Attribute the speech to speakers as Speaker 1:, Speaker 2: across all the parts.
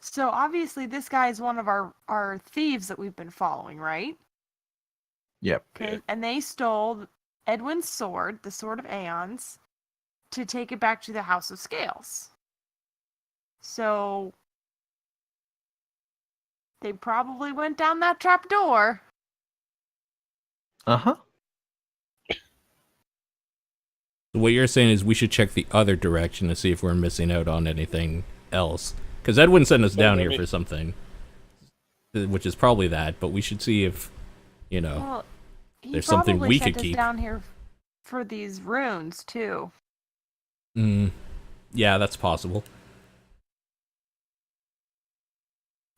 Speaker 1: So obviously this guy is one of our thieves that we've been following, right?
Speaker 2: Yep.
Speaker 1: And they stole Edwin's sword, the Sword of Aeons, to take it back to the House of Scales. So they probably went down that trap door.
Speaker 2: Uh-huh.
Speaker 3: What you're saying is we should check the other direction to see if we're missing out on anything else. Because Edwin sent us down here for something, which is probably that, but we should see if,
Speaker 1: Well,
Speaker 3: there's something we could keep.
Speaker 1: He probably sent us down here for these runes, too.
Speaker 3: Yeah, that's possible.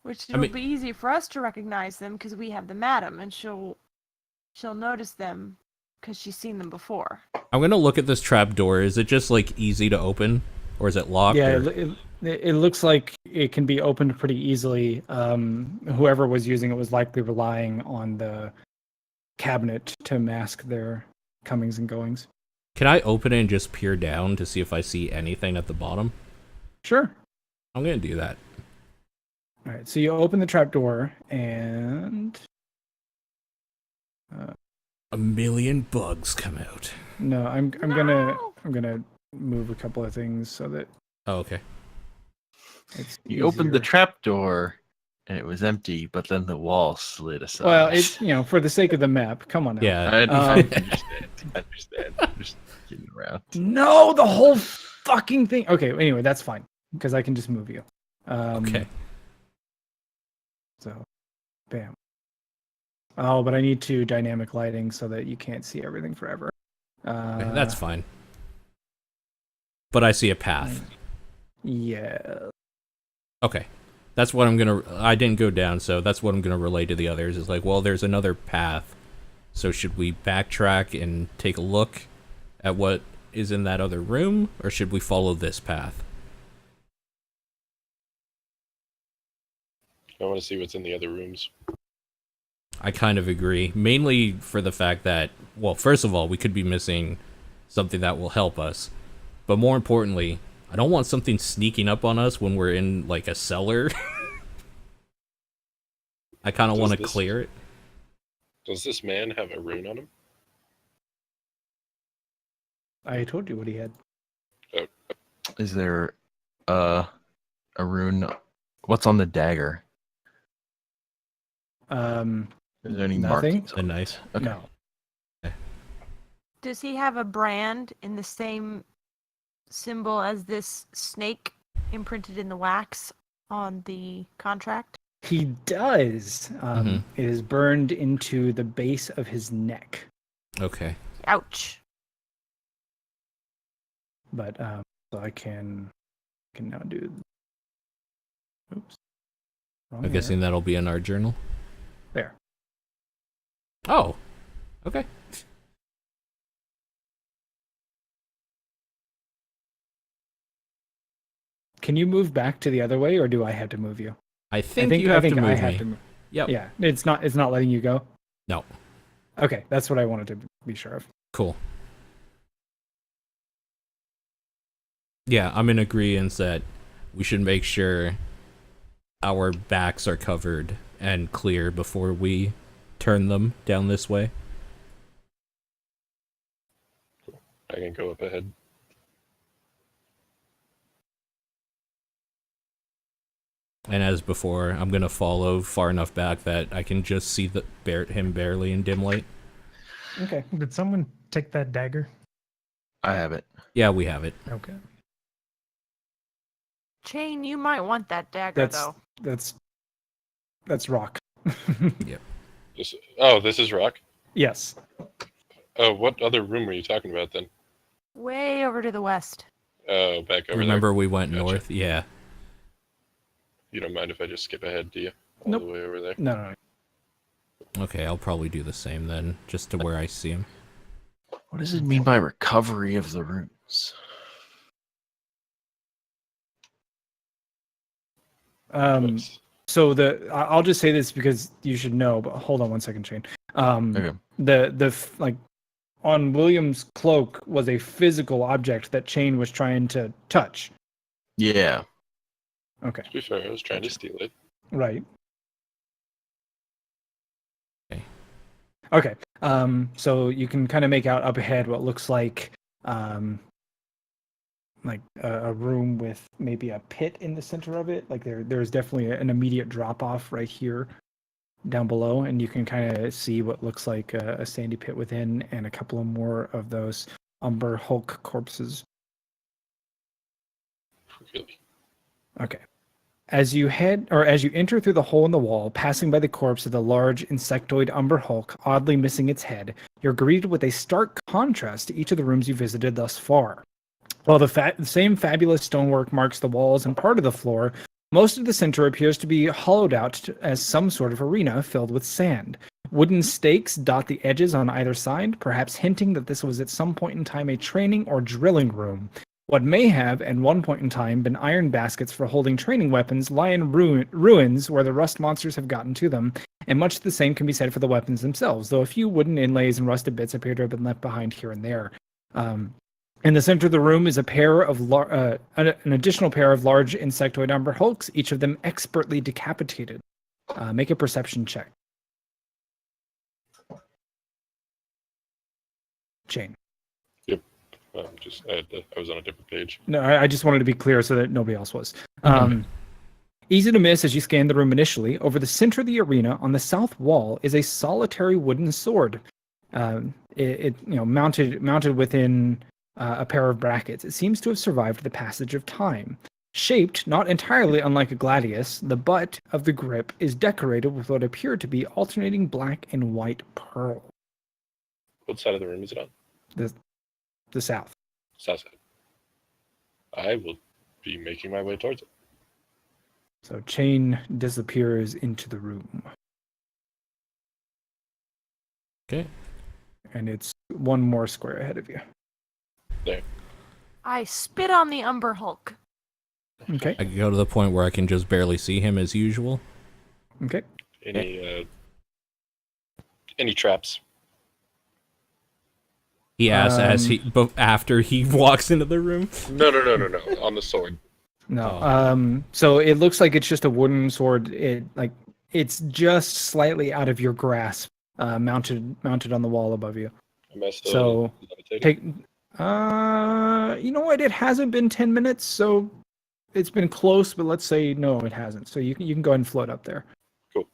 Speaker 1: Which it'll be easy for us to recognize them because we have the madam, and she'll notice them because she's seen them before.
Speaker 3: I'm gonna look at this trap door. Is it just like easy to open, or is it locked?
Speaker 4: Yeah, it looks like it can be opened pretty easily. Whoever was using it was likely relying on the cabinet to mask their comings and goings.
Speaker 3: Can I open it and just peer down to see if I see anything at the bottom?
Speaker 4: Sure.
Speaker 3: I'm gonna do that.
Speaker 4: All right, so you open the trap door and
Speaker 3: a million bugs come out.
Speaker 4: no, I'm gonna move a couple of things so that
Speaker 3: okay.
Speaker 4: It's
Speaker 2: you
Speaker 4: easier.
Speaker 2: opened the trap door and it was empty, but then the wall slid aside.
Speaker 4: Well, it's for the sake of the map. Come on now.
Speaker 3: Yeah.
Speaker 2: I understand. I'm just kidding around.
Speaker 4: No, the whole fucking thing. Okay, anyway, that's fine because I can just move you.
Speaker 3: Okay.
Speaker 4: So, bam. Oh, but I need to dynamic lighting so that you can't see everything forever.
Speaker 3: Okay, that's fine. But I see a path.
Speaker 4: Yeah.
Speaker 3: Okay. That's what I didn't go down, so that's what I'm gonna relay to the others. Is like, well, there's another path. So should we backtrack and take a look at what is in that other room, or should we follow this path?
Speaker 5: I want to see what's in the other rooms.
Speaker 3: I kind of agree, mainly for the fact that, well, first of all, we could be missing something that will help us, but more importantly, I don't want something sneaking up on us when we're in, like, a cellar. I kind of want to clear it.
Speaker 5: Does this man have a rune on him?
Speaker 4: I told you what he had.
Speaker 5: Oh.
Speaker 2: Is there a rune? What's on the dagger? Is there any
Speaker 4: nothing.
Speaker 2: markings?
Speaker 3: Nice.
Speaker 2: Okay.
Speaker 4: No.
Speaker 1: Does he have a brand in the same symbol as this snake imprinted in the wax on the contract?
Speaker 4: He does.
Speaker 3: Mhm.
Speaker 4: It is burned into the base of his neck.
Speaker 3: Okay.
Speaker 1: Ouch.
Speaker 4: But so I can now do. Oops. Wrong
Speaker 3: I'm guessing that'll be in our journal.
Speaker 4: There.
Speaker 3: Oh. Okay.
Speaker 4: Can you move back to the other way, or do I have to move you?
Speaker 3: I think you have to move me. Yep.
Speaker 4: Yeah, it's not letting you go.
Speaker 3: No.
Speaker 4: Okay, that's what I wanted to be sure of.
Speaker 3: Cool. Yeah, I'm in agreement that we should make sure our backs are covered and clear before we turn them down this way.
Speaker 5: I can go up ahead.
Speaker 3: And as before, I'm gonna follow far enough back that I can just see him barely in dim light.
Speaker 4: Okay.
Speaker 6: Did someone take that dagger?
Speaker 2: I have it.
Speaker 3: Yeah, we have it.
Speaker 6: Okay.
Speaker 1: Chain, you might want that dagger, though.
Speaker 4: That's rock.
Speaker 3: Yep.
Speaker 5: This is rock?
Speaker 4: Yes.
Speaker 5: Oh, what other room were you talking about then?
Speaker 1: Way over to the west.
Speaker 5: Oh, back over
Speaker 3: Remember
Speaker 5: there.
Speaker 3: we went
Speaker 5: Gotcha.
Speaker 3: north? Yeah.
Speaker 5: You don't mind if I just skip ahead, do you? All
Speaker 4: Nope.
Speaker 5: the way over there?
Speaker 4: No.
Speaker 3: Okay, I'll probably do the same then, just to where I see him.
Speaker 2: What does it mean by recovery of the runes?
Speaker 4: So I'll just say this because you should know, but hold on one second, Shane.
Speaker 2: Okay.
Speaker 4: The on William's cloak was a physical object that Chain was trying to touch.
Speaker 2: Yeah.
Speaker 4: Okay.
Speaker 5: To be fair, I was trying to steal it.
Speaker 4: Right.
Speaker 3: Okay.
Speaker 4: Okay. So you can kind of make out up ahead what looks like a room with maybe a pit in the center of it. Like there's definitely an immediate drop off right here down below, and you can kind of see what looks like a sandy pit within and a couple of more of those Umber Hulk corpses.
Speaker 5: Really?
Speaker 4: Okay. As you enter through the hole in the wall, passing by the corpse of the large insectoid Umber Hulk, oddly missing its head, you're greeted with a stark contrast to each of the rooms you visited thus far. While the same fabulous stonework marks the walls and part of the floor, most of the center appears to be hollowed out as some sort of arena filled with sand. Wooden stakes dot the edges on either side, perhaps hinting that this was at some point in time a training or drilling room. What may have, at one point in time, been iron baskets for holding training weapons lie in ruins where the rust monsters have gotten to them, and much the same can be said for the weapons themselves, though a few wooden inlays and rusted bits appear to have been left behind here and there. In the center of the room is an additional pair of large insectoid Umber Hulks, each of them expertly decapitated. Make a perception check. Jane.
Speaker 5: Yep. I was on a different page.
Speaker 4: No, I just wanted to be clear so that nobody else was. Easy to miss as you scan the room initially. Over the center of the arena, on the south wall, is a solitary wooden sword. Mounted within a pair of brackets. It seems to have survived the passage of time. Shaped, not entirely unlike a gladius, the butt of the grip is decorated with what appear to be alternating black and white pearl.
Speaker 5: What side of the room is it on?
Speaker 4: The south.
Speaker 5: South side. I will be making my way towards it.
Speaker 4: So Chain disappears into the room.
Speaker 3: Okay.
Speaker 4: And it's one more square ahead of you.
Speaker 5: There.
Speaker 1: I spit on the Umber Hulk.
Speaker 4: Okay.
Speaker 3: I go to the point where I can just barely see him as usual.
Speaker 4: Okay.
Speaker 5: Any traps?
Speaker 3: He asks after he walks into the room.
Speaker 5: No. On the sword.
Speaker 4: No. So it looks like it's just a wooden sword. It's just slightly out of your grasp, mounted on the wall above you.
Speaker 5: Am I still
Speaker 4: So
Speaker 5: levitating?
Speaker 4: you know what? It hasn't been 10 minutes, so it's been close. But let's say no, it hasn't. So you can go ahead and float up there.
Speaker 5: Cool.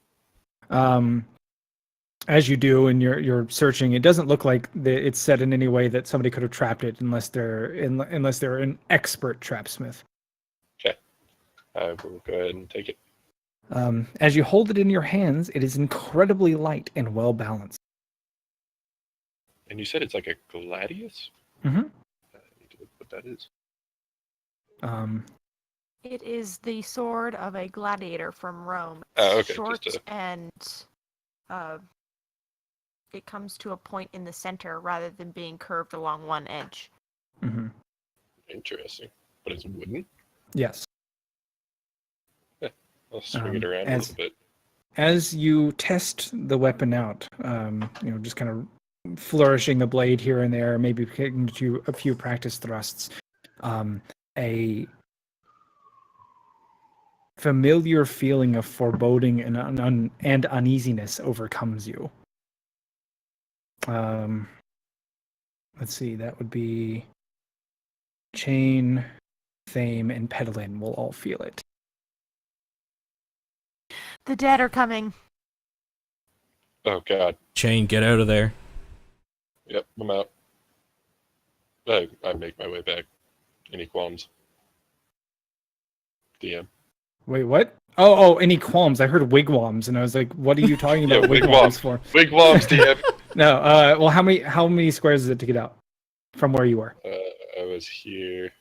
Speaker 4: As you do, and you're searching, it doesn't look like it's set in any way that somebody could have trapped it, unless they're an expert trapsmith.
Speaker 5: Okay. I will go ahead and take it.
Speaker 4: As you hold it in your hands, it is incredibly light and well balanced.
Speaker 5: And you said it's like a gladius?
Speaker 4: Mm-hmm.
Speaker 5: I need to look what that is.
Speaker 1: It is the sword of a gladiator from Rome.
Speaker 5: Oh, okay.
Speaker 1: Short and it comes to a point in the center rather than being curved along one edge.
Speaker 4: Mm-hmm.
Speaker 5: Interesting. But it's wooden?
Speaker 4: Yes.
Speaker 5: I'll swing it around a little bit.
Speaker 4: As you test the weapon out, just kind of flourishing the blade here and there, maybe getting to a few practice thrusts, a familiar feeling of foreboding and uneasiness overcomes you. Let's see, that would be Chain, Thame, and Pedalin will all feel it.
Speaker 1: The dead are coming.
Speaker 5: Oh, God.
Speaker 3: Chain, get out of there.
Speaker 5: Yep, I'm out. I make my way back. Any qualms? DM.
Speaker 4: Wait, what? Oh, any qualms? I heard wigwams, and I was like, "What are you talking about wigwams for?"
Speaker 5: Wigwams, DM.
Speaker 4: No. Well, how many squares is it to get out from where you were?
Speaker 5: I was here.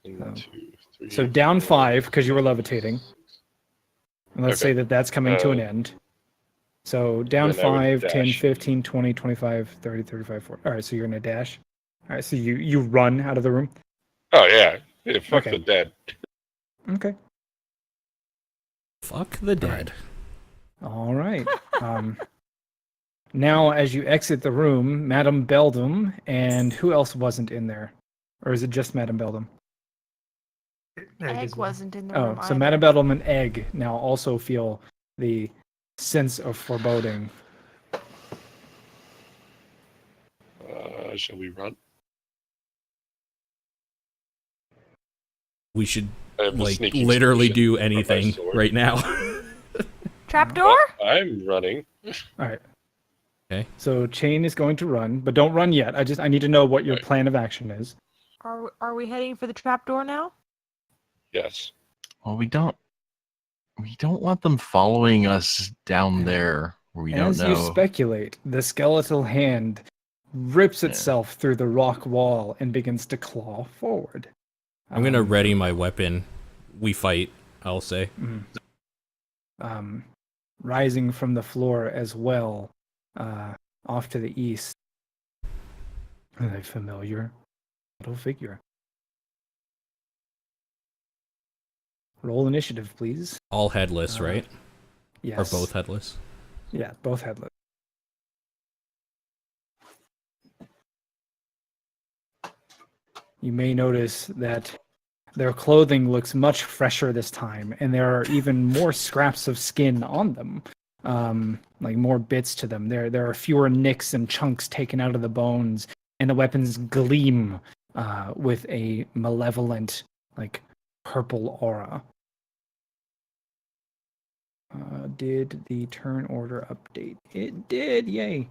Speaker 5: 1, 2, 3.
Speaker 4: So down 5 because you were levitating. And let's
Speaker 5: Okay.
Speaker 4: say that's coming to an end. So down
Speaker 5: Then I would
Speaker 4: 5, 10,
Speaker 5: dash.
Speaker 4: 15, 20, 25, 30, 35, 40. All right, so you're going to dash. All right, so you run out of the room.
Speaker 5: Oh, yeah. Fuck
Speaker 4: Okay.
Speaker 5: the dead.
Speaker 4: Okay.
Speaker 3: Fuck the dead.
Speaker 4: All right. Now, as you exit the room, Madame Beldam and who else wasn't in there? Or is it just Madame Beldam?
Speaker 1: Egg
Speaker 6: well.
Speaker 1: wasn't in the
Speaker 4: Oh,
Speaker 1: room
Speaker 4: so
Speaker 1: either.
Speaker 4: Manabellum and Egg now also feel the sense of foreboding.
Speaker 5: Shall we run?
Speaker 3: We should
Speaker 5: I have a
Speaker 3: like
Speaker 5: sneaking
Speaker 3: literally
Speaker 5: solution
Speaker 3: do
Speaker 5: from my
Speaker 3: anything
Speaker 5: sword.
Speaker 3: right now.
Speaker 1: Trapdoor?
Speaker 5: I'm running.
Speaker 4: All right.
Speaker 3: Okay.
Speaker 4: So Chain is going to run, but don't run yet. I need to know what your
Speaker 5: Right.
Speaker 4: plan of action is.
Speaker 1: Are we heading for the trapdoor now?
Speaker 5: Yes.
Speaker 2: Well, we don't want them following us down there where we don't
Speaker 4: As
Speaker 2: know.
Speaker 4: you speculate, the skeletal hand rips itself through the rock wall and begins to claw forward.
Speaker 3: I'm gonna ready my weapon. We fight, I'll say.
Speaker 4: Rising from the floor as well, off to the east, a familiar little figure. Roll initiative, please.
Speaker 3: All headless, right?
Speaker 4: Yes.
Speaker 3: Or both headless?
Speaker 4: Yeah, both headless. You may notice that their clothing looks much fresher this time, and there are even more scraps of skin on them, like more bits to them. There are fewer nicks and chunks taken out of the bones, and the weapons gleam with a malevolent, like purple aura. Did the turn order update? It did. Yay!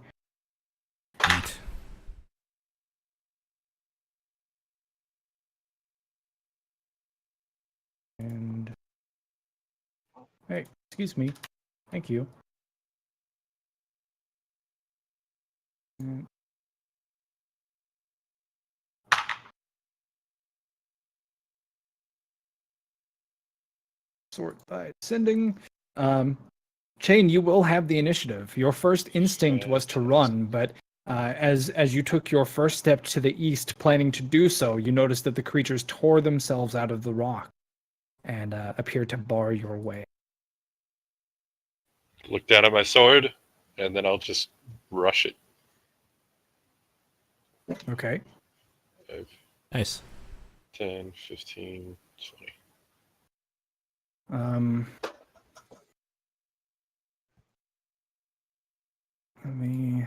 Speaker 3: Neat.
Speaker 4: And hey, excuse me. Thank you. And- Sort by ascending. Chain, you will have the initiative. Your first instinct was to run, but as you took your first step to the east, planning to do so, you noticed that the creatures tore themselves out of the rock and appeared to bar your way.
Speaker 5: Look down at my sword, and then I'll just rush it.
Speaker 4: Okay.
Speaker 5: 5,
Speaker 3: Nice.
Speaker 5: 10, 15, 20.
Speaker 4: Let me.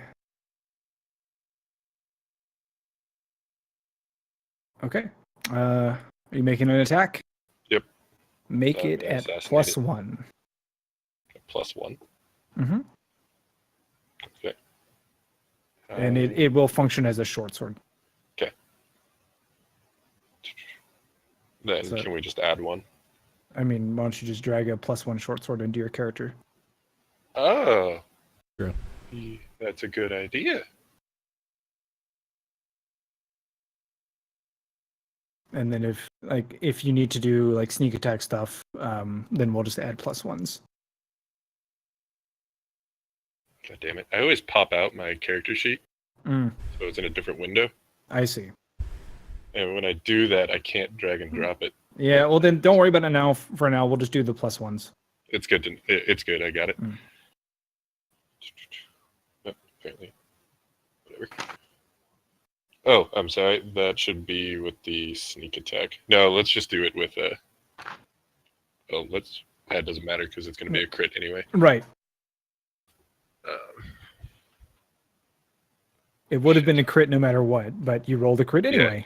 Speaker 4: Okay. Are you making an attack?
Speaker 5: Yep.
Speaker 4: Make
Speaker 5: I'm
Speaker 4: it
Speaker 5: gonna
Speaker 4: at
Speaker 5: assassinate it.
Speaker 4: +1.
Speaker 5: +1.
Speaker 4: Mm-hmm.
Speaker 5: Okay.
Speaker 4: And it will function as a short sword.
Speaker 5: Okay. Then
Speaker 4: So-
Speaker 5: can we just add one?
Speaker 4: I mean, why don't you just drag a +1 short sword into your character?
Speaker 5: Oh.
Speaker 3: True.
Speaker 5: That's a good idea.
Speaker 4: And then if you need to do like sneak attack stuff, then we'll just add +1s.
Speaker 5: God damn it. I always pop out my character sheet,
Speaker 4: Mm,
Speaker 5: so it's in a different window.
Speaker 4: I see.
Speaker 5: And when I do that, I can't drag and drop it.
Speaker 4: Yeah, well then don't worry about it now. For now, we'll just do the +1s.
Speaker 5: It's good. It's good. I got it.
Speaker 4: Mm.
Speaker 5: Oh, apparently. Whatever. Oh, I'm sorry. That should be with the sneak attack. No, let's just do it with oh, that doesn't matter because it's going to be a crit anyway.
Speaker 4: Right.
Speaker 5: Um,
Speaker 4: It would have been a crit no matter what, but you rolled a crit anyway.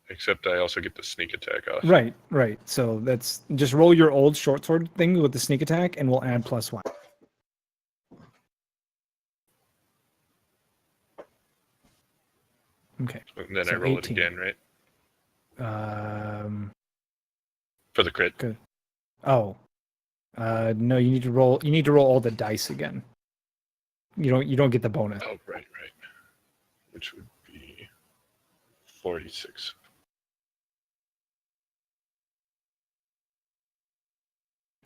Speaker 5: except I also get the sneak attack off.
Speaker 4: Right. So that's just roll your old short sword thing with the sneak attack, and we'll add +1. Okay.
Speaker 5: And then
Speaker 4: So
Speaker 5: I roll
Speaker 4: 18.
Speaker 5: it again, right?
Speaker 4: Um.
Speaker 5: For the crit.
Speaker 4: Good. Oh. No, you need to roll. You need to roll all the dice again. You don't get the bonus.
Speaker 5: Oh, right. Which would be 46.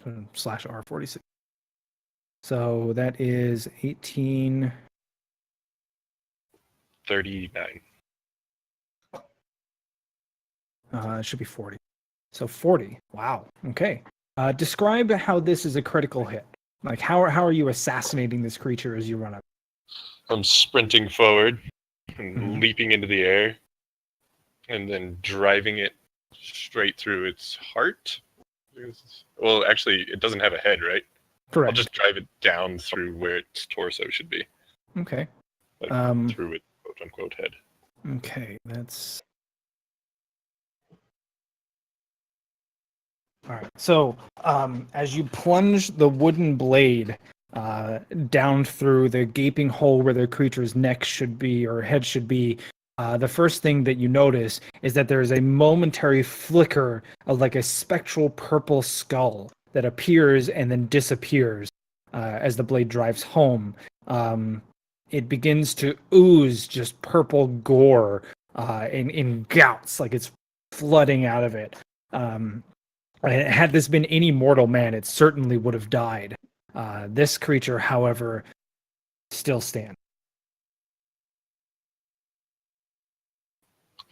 Speaker 4: /R46. So that is 18.
Speaker 5: 39.
Speaker 4: It should be 40. So 40. Wow. Okay. Describe how this is a critical hit. Like how are you assassinating this creature as you run up?
Speaker 5: I'm sprinting forward and
Speaker 4: Mhm.
Speaker 5: leaping into the air, and then driving it straight through its heart. Well, actually, it doesn't have a head, right?
Speaker 4: Correct.
Speaker 5: I'll just drive it down through where its torso should be.
Speaker 4: Okay.
Speaker 5: Like, through its quote-unquote head.
Speaker 4: Okay, that's... All right. So, as you plunge the wooden blade down through the gaping hole where the creature's neck should be or head should be, the first thing that you notice is that there is a momentary flicker of like a spectral purple skull that appears and then disappears as the blade drives home. It begins to ooze just purple gore in gouts, like it's flooding out of it. And had this been any mortal man, it certainly would have died. This creature, however, still stands.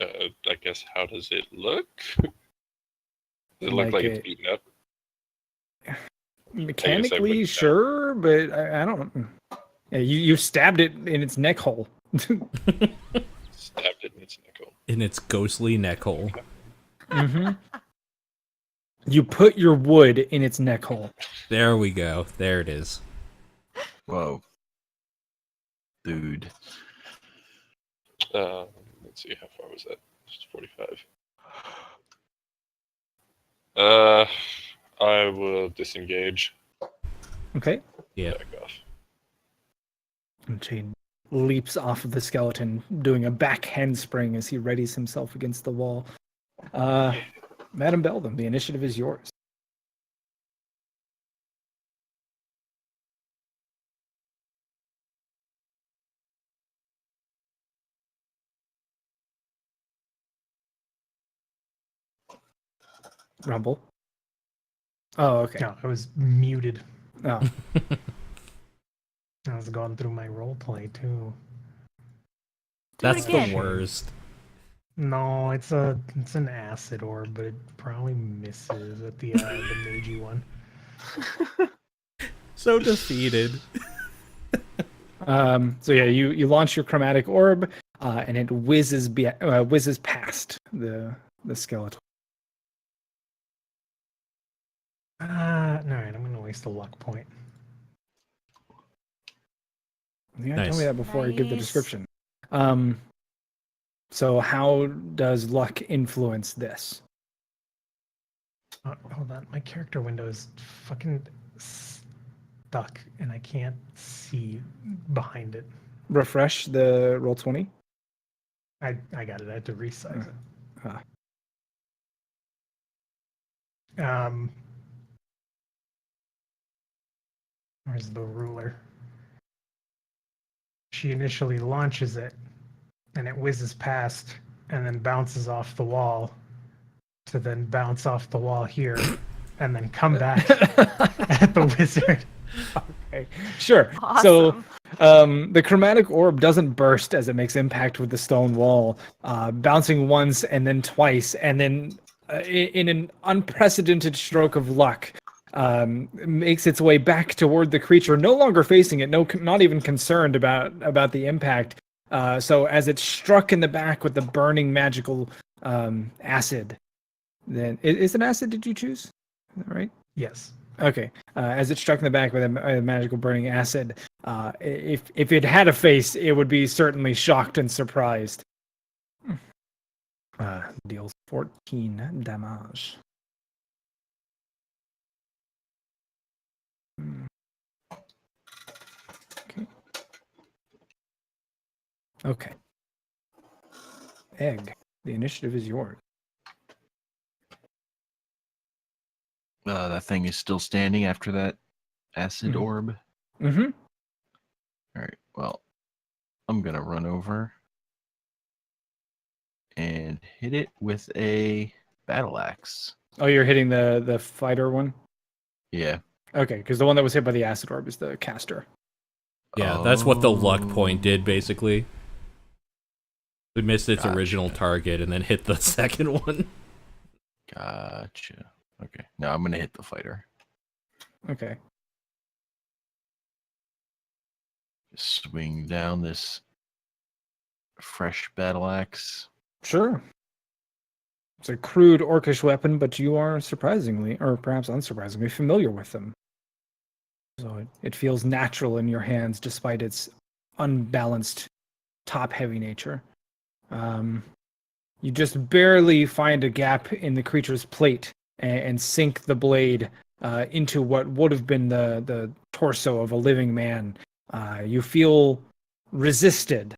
Speaker 5: I guess, how does it look? Does it look like it's beaten up?
Speaker 4: Mechanically, sure, but I don't... Yeah, you stabbed it in its neck hole.
Speaker 5: Stabbed it in its neck hole.
Speaker 3: In its ghostly neck hole.
Speaker 4: Mm-hmm. You put your wood in its neck hole.
Speaker 3: There we go. There it is.
Speaker 2: Whoa. Dude.
Speaker 5: Let's see, how far was that? Just 45. I will disengage.
Speaker 4: Okay.
Speaker 3: Yeah.
Speaker 5: Back off.
Speaker 4: And Jade leaps off of the skeleton, doing a back handspring as he readies himself against the wall. Madam Beldam, the initiative is yours. Rumble. Oh, okay.
Speaker 6: No, I was muted.
Speaker 4: Oh,
Speaker 6: I was going through my roleplay too.
Speaker 1: Do it
Speaker 3: That's
Speaker 1: again.
Speaker 3: the worst.
Speaker 6: No, it's an acid orb, but it probably misses at the magey one.
Speaker 3: So defeated.
Speaker 4: so yeah, you launch your chromatic orb, and it whizzes past the skeleton.
Speaker 6: All right, I'm gonna waste a luck point.
Speaker 4: You gotta tell
Speaker 3: Nice.
Speaker 4: me that before I give the
Speaker 1: Nice.
Speaker 4: description. So how does luck influence this?
Speaker 6: Hold on, my character window is fucking stuck, and I can't see behind it.
Speaker 4: Refresh the roll 20.
Speaker 6: I got it. I had to resize it. Where's the ruler? She initially launches it, and it whizzes past, and then bounces off the wall, to then bounce off the wall here, and then come back at the wizard.
Speaker 4: Okay, sure.
Speaker 1: Awesome.
Speaker 4: So the chromatic orb doesn't burst as it makes impact with the stone wall, bouncing once and then twice, and then in an unprecedented stroke of luck, makes its way back toward the creature, no longer facing it, not even concerned about the impact. So as it struck in the back with the burning magical acid, then is it acid? Did you choose? Is that right?
Speaker 6: Yes.
Speaker 4: Okay. As it struck in the back with a magical burning acid, if it had a face, it would be certainly shocked and surprised. Deals 14 damage. Okay. Okay. Egg, the initiative is yours.
Speaker 2: That thing is still standing after that acid
Speaker 4: Mhm.
Speaker 2: orb.
Speaker 4: Mm-hmm.
Speaker 2: All right. Well, I'm gonna run over and hit it with a battle axe.
Speaker 4: Oh, you're hitting the fighter one?
Speaker 2: Yeah.
Speaker 4: Okay, because the one that was hit by the acid orb is the caster.
Speaker 3: Yeah, that's what the luck
Speaker 2: Oh.
Speaker 3: point did, basically. It missed its
Speaker 2: Gotcha.
Speaker 3: original target and then hit the second one.
Speaker 2: Gotcha. Okay. Now I'm gonna hit the fighter.
Speaker 4: Okay.
Speaker 2: Just swing down this fresh battle axe.
Speaker 4: Sure. It's a crude orcish weapon, but you are surprisingly, or perhaps unsurprisingly, familiar with them. So it feels natural in your hands despite its unbalanced, top-heavy nature. You just barely find a gap in the creature's plate and sink the blade into what would have been the torso of a living man. You feel resisted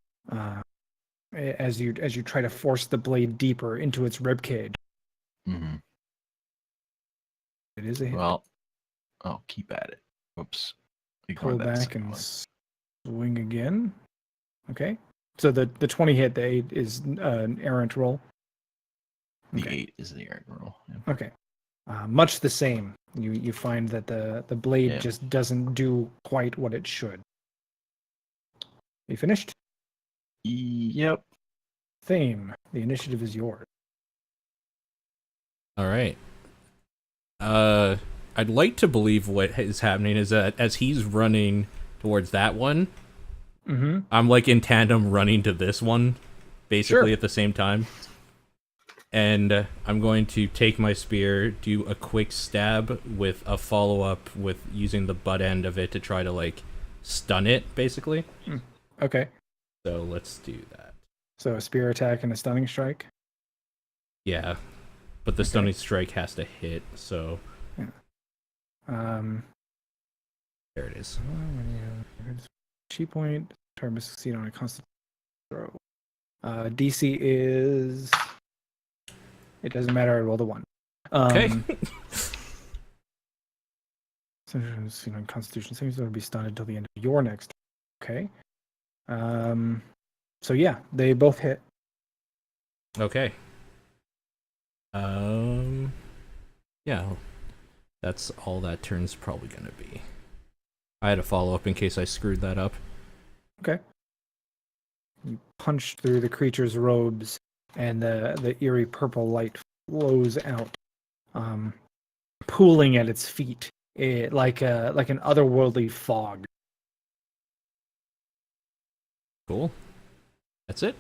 Speaker 4: as you try to force the blade deeper into its ribcage.
Speaker 2: Mm-hmm.
Speaker 4: It is a hit.
Speaker 2: Well, I'll keep at it. Whoops. Ignore
Speaker 4: Pull
Speaker 2: that
Speaker 4: back
Speaker 2: second
Speaker 4: and
Speaker 2: one.
Speaker 4: swing again. Okay. So the 20 hit, the 8 is an errant roll.
Speaker 2: The
Speaker 4: Okay.
Speaker 2: 8 is the errant roll. Yeah.
Speaker 4: Okay. Much the same. You find that the blade
Speaker 2: Yeah.
Speaker 4: just doesn't do quite what it should. You finished?
Speaker 2: Yep.
Speaker 4: Thame, the initiative is yours.
Speaker 3: All right. I'd like to believe what is happening is that as he's running towards that one,
Speaker 4: Mm-hmm.
Speaker 3: I'm like in tandem running to this one, basically
Speaker 4: Sure.
Speaker 3: at the same time. And I'm going to take my spear, do a quick stab with a follow-up with using the butt end of it to try to like stun it, basically.
Speaker 4: Okay.
Speaker 3: So let's do that.
Speaker 4: So a spear attack and a stunning strike.
Speaker 3: Yeah. But the
Speaker 4: Okay.
Speaker 3: stunning strike has to hit, so
Speaker 4: Um,
Speaker 3: there it is.
Speaker 4: Chi point. Target must succeed on a constant throw. DC is. It doesn't matter. I rolled a 1.
Speaker 3: Okay.
Speaker 4: On Constitution savings throw will be stunned until the end of your next. Okay. So yeah, they both hit.
Speaker 3: Okay. Yeah. That's all that turn's probably gonna be. I had a follow-up in case I screwed that up.
Speaker 4: Okay. You punch through the creature's robes, and the eerie purple light flows out, pooling at its feet, like an otherworldly fog.
Speaker 3: Cool. That's it.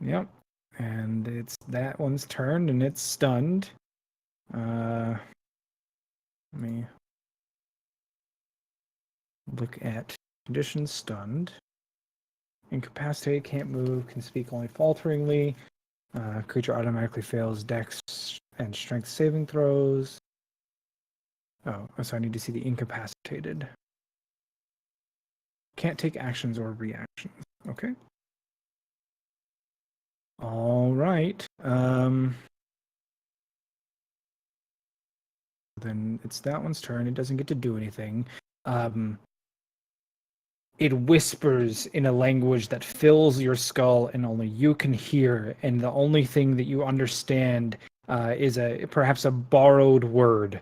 Speaker 4: Yep. And it's that one's turn, and it's stunned. Let me look at conditions. Stunned. Incapacitated, can't move, can speak only falteringly. Creature automatically fails dex and strength saving throws. Oh, so I need to see the incapacitated. Can't take actions or reactions. Okay. All right. Then it's that one's turn. It doesn't get to do anything. It whispers in a language that fills your skull and only you can hear, and the only thing that you understand is perhaps a borrowed word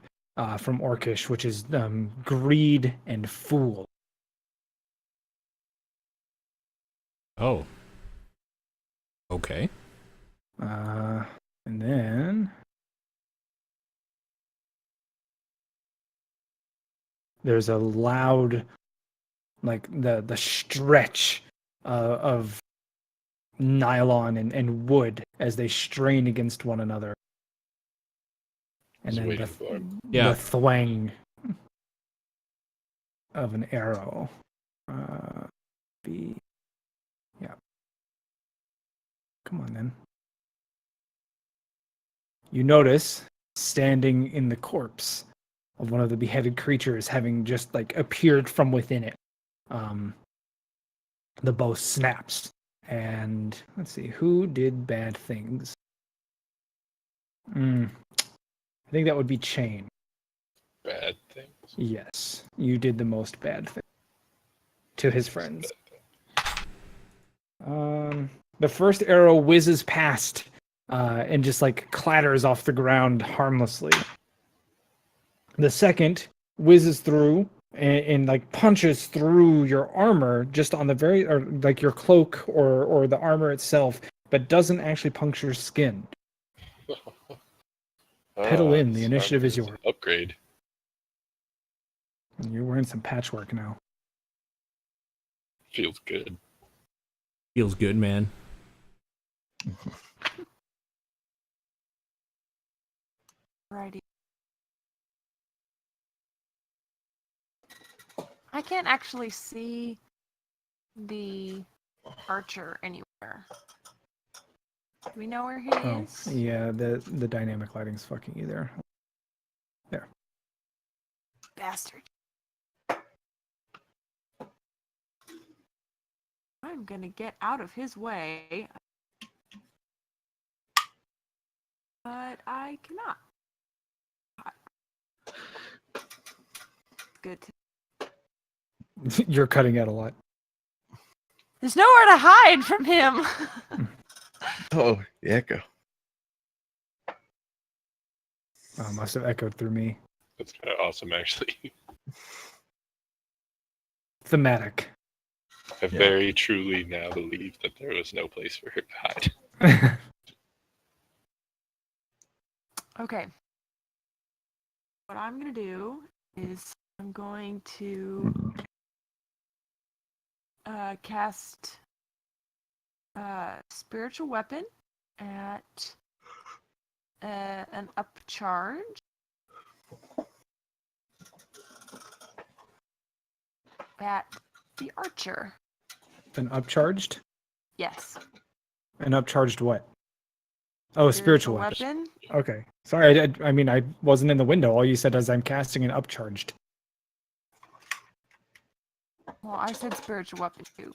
Speaker 4: from Orcish, which is greed and fool.
Speaker 3: Oh. Okay.
Speaker 4: And then there's a loud, like the stretch of nylon and wood as they strain against one another. And
Speaker 5: Was
Speaker 4: then
Speaker 5: waiting for it.
Speaker 3: Yeah.
Speaker 4: the thwang of an arrow. Yeah. Come on then. You notice standing in the corpse of one of the beheaded creatures, having just like appeared from within it. The bow snaps, and let's see who did bad things. I think that would be Chain.
Speaker 5: Bad things.
Speaker 4: Yes, you did the most bad thing to his friends. The first arrow whizzes past and just like clatters off the ground harmlessly. The second whizzes through and like punches through your armor just on the very, or like your cloak or the armor itself, but doesn't actually puncture skin. Pedal in, the initiative is yours.
Speaker 5: Upgrade.
Speaker 4: You're wearing some patchwork now.
Speaker 5: Feels good.
Speaker 3: Feels good, man.
Speaker 1: Righty. I can't actually see the archer anywhere. Do we know where he
Speaker 4: Oh,
Speaker 1: is?
Speaker 4: yeah, the dynamic lighting's fucking you there. There.
Speaker 1: Bastard. I'm gonna get out of his way. But I cannot. Good.
Speaker 4: You're cutting out a lot.
Speaker 1: There's nowhere to hide from him.
Speaker 2: Oh, the echo.
Speaker 4: Oh, must have echoed through me.
Speaker 5: That's kind of awesome, actually.
Speaker 4: Thematic.
Speaker 5: I
Speaker 2: Yeah.
Speaker 5: very truly now believe that there was no place for her to hide.
Speaker 1: Okay. What I'm gonna do is I'm going to cast spiritual weapon at an upcharge. At the archer.
Speaker 4: An upcharged?
Speaker 1: Yes.
Speaker 4: An upcharged what? Oh, spiritual
Speaker 1: weapon.
Speaker 4: Okay. Sorry, I mean, I wasn't in the window. All you said is I'm casting an upcharged.
Speaker 1: Well, I said spiritual weapon too.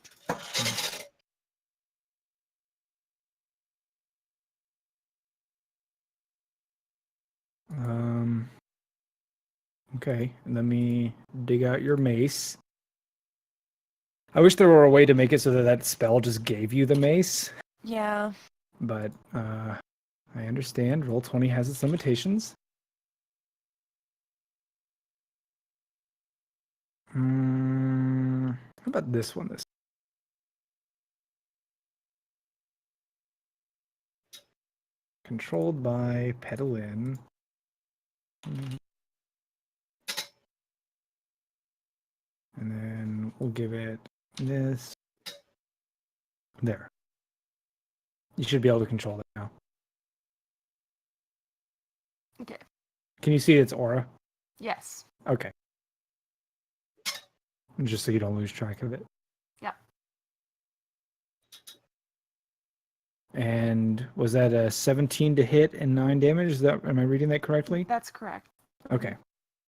Speaker 4: Okay, let me dig out your mace. I wish there were a way to make it so that that spell just gave you the mace,
Speaker 1: Yeah.
Speaker 4: but I understand. Roll20 has its limitations. How about this one? Controlled by Pedalin. And then we'll give it this. There. You should be able to control it now.
Speaker 1: Okay.
Speaker 4: Can you see its aura?
Speaker 1: Yes.
Speaker 4: Okay. Just so you don't lose track of it.
Speaker 1: Yeah.
Speaker 4: And was that a 17 to hit and 9 damage? Is that, am I reading that correctly?
Speaker 1: That's correct.
Speaker 4: Okay.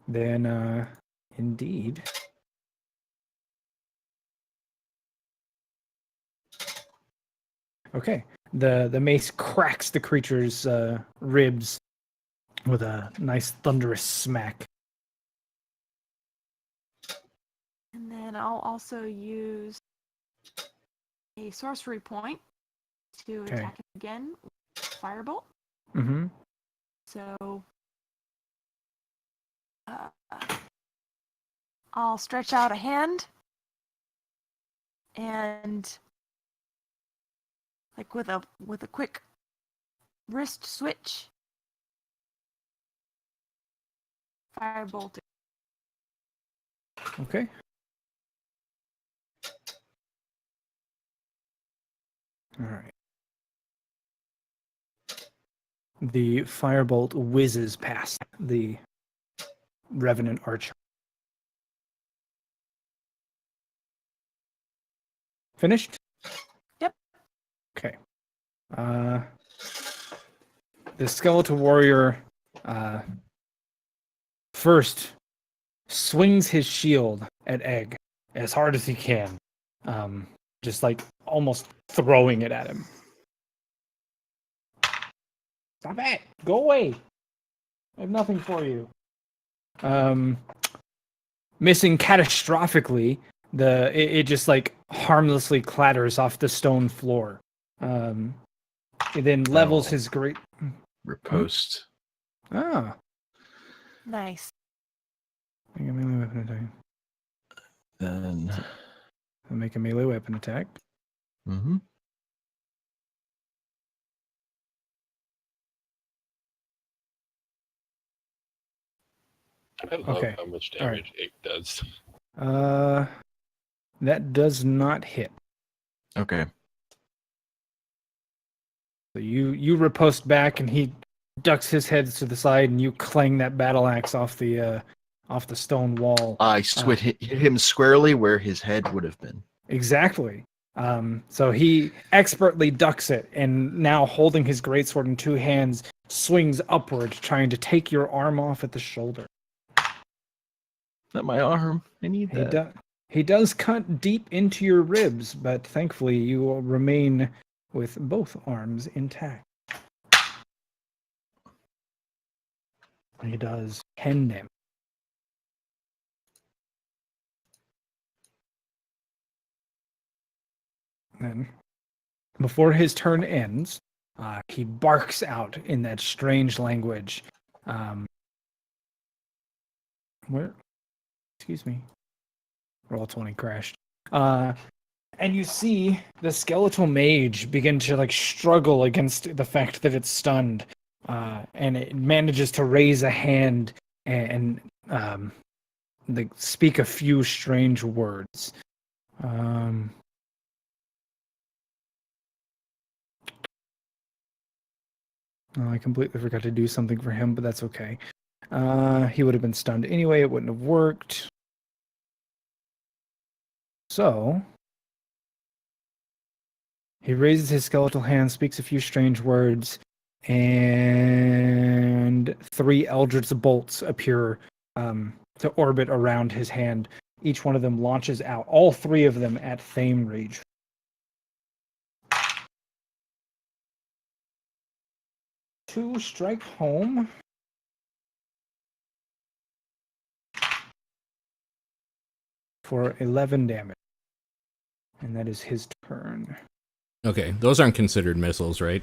Speaker 4: Then indeed. Okay. The mace cracks the creature's ribs with a nice thunderous smack.
Speaker 1: And then I'll also use a sorcery point to
Speaker 4: Okay.
Speaker 1: attack it again with firebolt.
Speaker 4: Mm-hmm.
Speaker 1: So I'll stretch out a hand and like with a quick wrist switch, firebolt.
Speaker 4: Okay. All right. The firebolt whizzes past the revenant archer. Finished?
Speaker 1: Yep.
Speaker 4: Okay. The skeletal warrior first swings his shield at Egg as hard as he can. Just like almost throwing it at him. Stop it! Go away! I have nothing for you. Missing catastrophically, it just like harmlessly clatters off the stone floor. It then levels his great
Speaker 2: Riposte.
Speaker 4: Ah.
Speaker 1: Nice.
Speaker 4: Make a melee weapon attack.
Speaker 2: Then.
Speaker 4: I'll make a melee weapon attack.
Speaker 2: Mm-hmm.
Speaker 5: I love
Speaker 4: Okay.
Speaker 5: how much
Speaker 4: All
Speaker 5: damage it does.
Speaker 4: That does not hit.
Speaker 2: Okay.
Speaker 4: So you riposte back, and he ducks his head to the side, and you clang that battle axe off the stone wall.
Speaker 2: I hit him squarely where his head would have been.
Speaker 4: Exactly. So he expertly ducks it, and now holding his greatsword in two hands, swings upward, trying to take your arm off at the shoulder.
Speaker 2: Not my arm. I need that.
Speaker 4: He does cut deep into your ribs, but thankfully you will remain with both arms intact. He does 10 damage. Then, before his turn ends, he barks out in that strange language. Where? Excuse me. Roll 20 crashed. And you see the skeletal mage begin to like struggle against the fact that it's stunned, and it manages to raise a hand and like speak a few strange words. Oh, I completely forgot to do something for him, but that's okay. He would have been stunned anyway. It wouldn't have worked. So he raises his skeletal hand, speaks a few strange words, and 3 eldritch bolts appear to orbit around his hand. Each one of them launches out, all 3 of them at Thame Rage. Two strike home. For 11 damage. And that is his turn.
Speaker 3: Okay, those aren't considered missiles, right?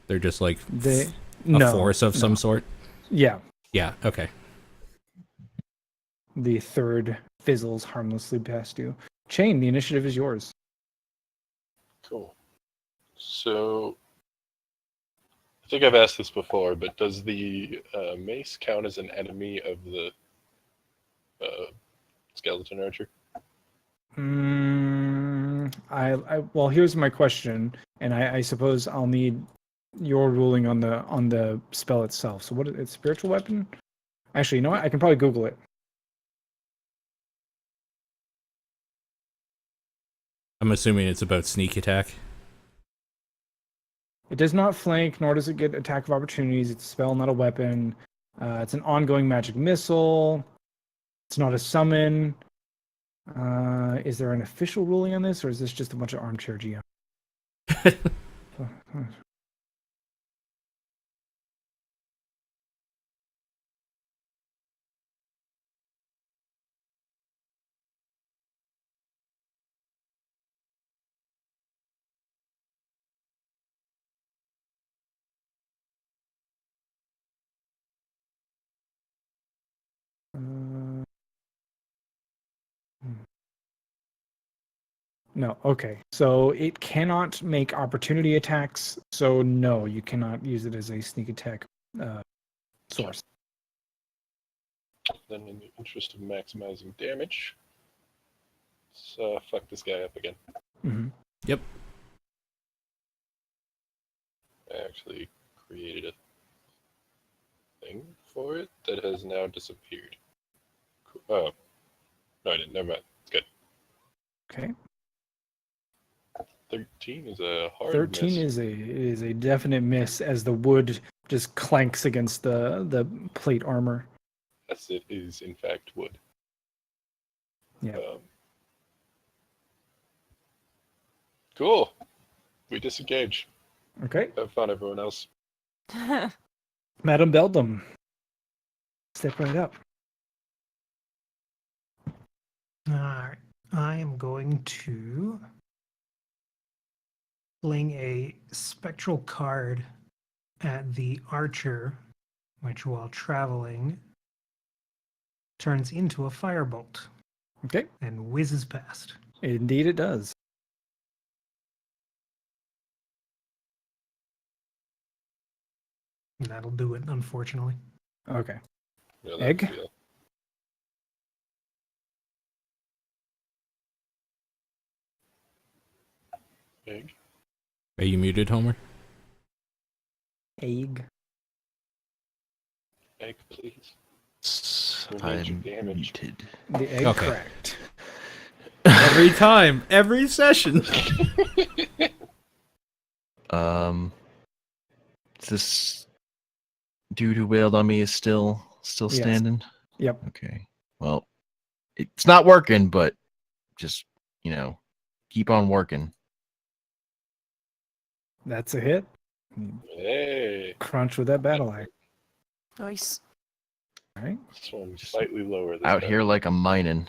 Speaker 3: They're just like a force of some sort?
Speaker 4: Yeah.
Speaker 3: Yeah, okay.
Speaker 4: The third fizzles harmlessly past you. Chain, the initiative is yours.
Speaker 5: Cool. So, I think I've asked this before, but does the mace count as an enemy of the skeleton archer?
Speaker 4: Well, here's my question, and I suppose I'll need your ruling on the spell itself. So what is it? Spiritual weapon? Actually, you know what? I can probably Google it.
Speaker 3: I'm assuming it's about sneak attack.
Speaker 4: It does not flank, nor does it get attack of opportunities. It's a spell, not a weapon. It's an ongoing magic missile. It's not a summon. Is there an official ruling on this, or is this just a bunch of armchair GM? No, okay. So it cannot make opportunity attacks, so no, you cannot use it as a sneak attack source.
Speaker 5: Then, in the interest of maximizing damage, let's fuck this guy up again.
Speaker 4: Mm-hmm.
Speaker 3: Yep.
Speaker 5: I actually created a thing for it that has now disappeared. Cool. Oh. No, I didn't. Never mind. It's good.
Speaker 4: Okay.
Speaker 5: 13 is a hard
Speaker 4: 13
Speaker 5: miss.
Speaker 4: is a definite miss as the wood just clanks against the plate armor.
Speaker 5: Yes, it is in fact wood.
Speaker 4: Yeah.
Speaker 5: Cool. We disengage.
Speaker 4: Okay.
Speaker 5: Have fun, everyone else.
Speaker 4: Madam Beldam. Step right up.
Speaker 6: Alright. I am going to fling a spectral card at the archer, which while traveling turns into a firebolt
Speaker 4: Okay.
Speaker 6: and whizzes past.
Speaker 4: Indeed it does.
Speaker 6: And that'll do it, unfortunately.
Speaker 4: Okay.
Speaker 5: Yeah,
Speaker 4: Egg?
Speaker 5: that's real. Egg.
Speaker 3: Are you muted, Homer?
Speaker 4: Egg.
Speaker 5: egg, please. What made you
Speaker 2: I'm
Speaker 5: damage?
Speaker 2: muted.
Speaker 4: The egg
Speaker 3: Okay.
Speaker 4: cracked.
Speaker 3: Every time, every session.
Speaker 2: This dude who wailed on me is still
Speaker 4: Yes.
Speaker 2: standing?
Speaker 4: Yep.
Speaker 2: Okay. Well, it's not working, but just, keep on working.
Speaker 4: That's a hit.
Speaker 5: Hey,
Speaker 4: Crunch with that battle axe.
Speaker 1: Nice.
Speaker 4: All right.
Speaker 5: this one's slightly lower. This
Speaker 2: Out
Speaker 5: time.
Speaker 2: here like a mining.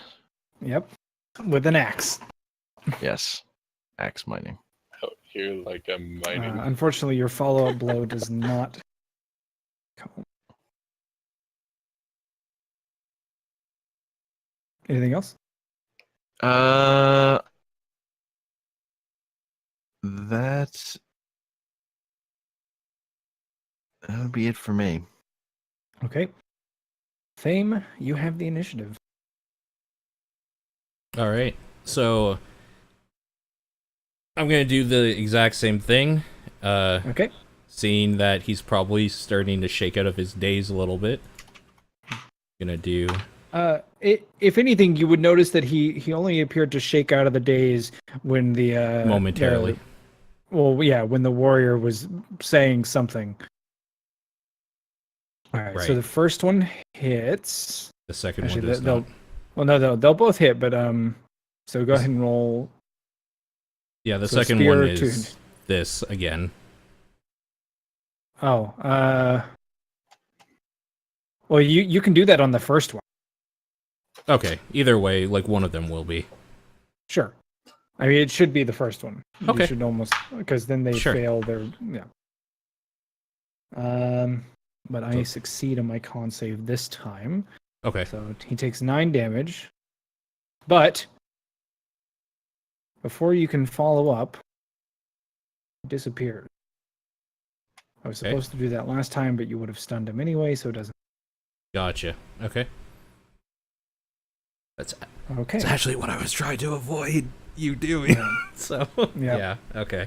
Speaker 4: Yep. With an axe.
Speaker 2: Yes. Axe mining.
Speaker 5: Out here like I'm mining.
Speaker 4: Unfortunately, your follow-up blow does not come. Anything else?
Speaker 2: That would be it for me.
Speaker 4: Okay. Fame, you have the initiative.
Speaker 3: All right. So I'm going to do the exact same thing.
Speaker 4: Okay.
Speaker 3: Seeing that he's probably starting to shake out of his daze a little bit. Gonna do.
Speaker 4: If anything, you would notice that he only appeared to shake out of the daze when the
Speaker 3: Momentarily.
Speaker 4: When the warrior was saying something. All right. So
Speaker 3: Right.
Speaker 4: the first one hits.
Speaker 3: The second
Speaker 4: Actually,
Speaker 3: one does
Speaker 4: they'll.
Speaker 3: not.
Speaker 4: Well, no, they'll both hit, but So go ahead and roll.
Speaker 3: Yeah, the
Speaker 4: So
Speaker 3: second
Speaker 4: spear
Speaker 3: one
Speaker 4: to-
Speaker 3: is this again.
Speaker 4: Oh. Well, you can do that on the first one.
Speaker 3: Okay. Either way, like one of them will be.
Speaker 4: Sure. I mean, it should be the first one.
Speaker 3: Okay.
Speaker 4: You should almost, because then they
Speaker 3: Sure.
Speaker 4: fail their, yeah. But I succeed on my con save this time.
Speaker 3: Okay.
Speaker 4: So he takes 9 damage. But before you can follow up, he disappears. I was
Speaker 3: Okay.
Speaker 4: supposed to do that last time, but you would have stunned him anyway, so it doesn't.
Speaker 3: Gotcha. Okay.
Speaker 4: Okay.
Speaker 3: That's actually what I was trying to avoid you doing. So yeah. Okay.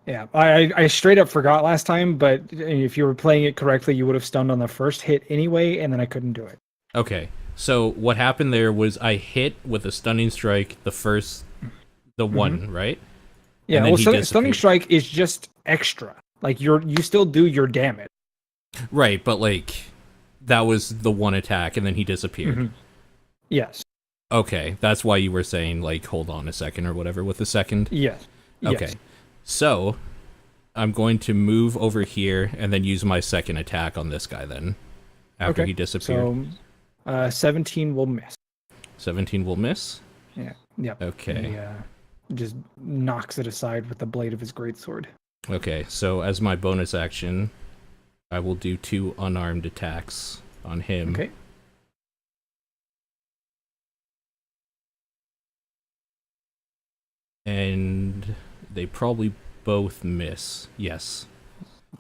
Speaker 4: Yeah, I straight up forgot last time, but if you were playing it correctly, you would have stunned on the first hit anyway, and then I couldn't do it.
Speaker 3: Okay. So what happened there was I hit with a stunning strike the one, right?
Speaker 4: Yeah,
Speaker 3: And then
Speaker 4: well,
Speaker 3: he
Speaker 4: stunning
Speaker 3: disappeared.
Speaker 4: strike is just extra. Like you still do your damage.
Speaker 3: Right, but like that was the one attack and then he disappeared.
Speaker 4: Mhm. Yes.
Speaker 3: Okay, that's why you were saying like hold on a second or whatever with the second.
Speaker 4: Yes.
Speaker 3: Okay.
Speaker 4: Yes.
Speaker 3: So I'm going to move over here and then use my second attack on this guy then. After
Speaker 4: Okay.
Speaker 3: he disappeared.
Speaker 4: So 17 will miss.
Speaker 3: 17 will miss.
Speaker 4: Yeah. Yep.
Speaker 3: Okay.
Speaker 4: He just knocks it aside with the blade of his greatsword.
Speaker 3: Okay, so as my bonus action, I will do 2 unarmed attacks on him.
Speaker 4: Okay.
Speaker 3: And they probably both miss. Yes.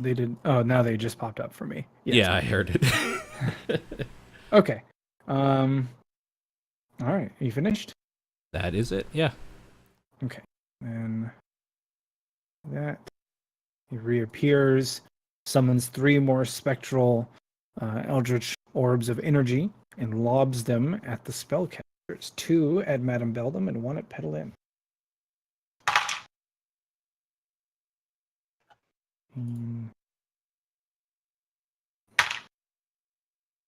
Speaker 4: They did. Oh, now they just popped up for me. Yes.
Speaker 3: Yeah, I heard it.
Speaker 4: Okay. All right. You finished?
Speaker 3: That is it. Yeah.
Speaker 4: Okay. And that he reappears, summons 3 more spectral eldritch orbs of energy, and lobs them at the spellcasters. 2 at Madame Beldam and 1 at Petalin.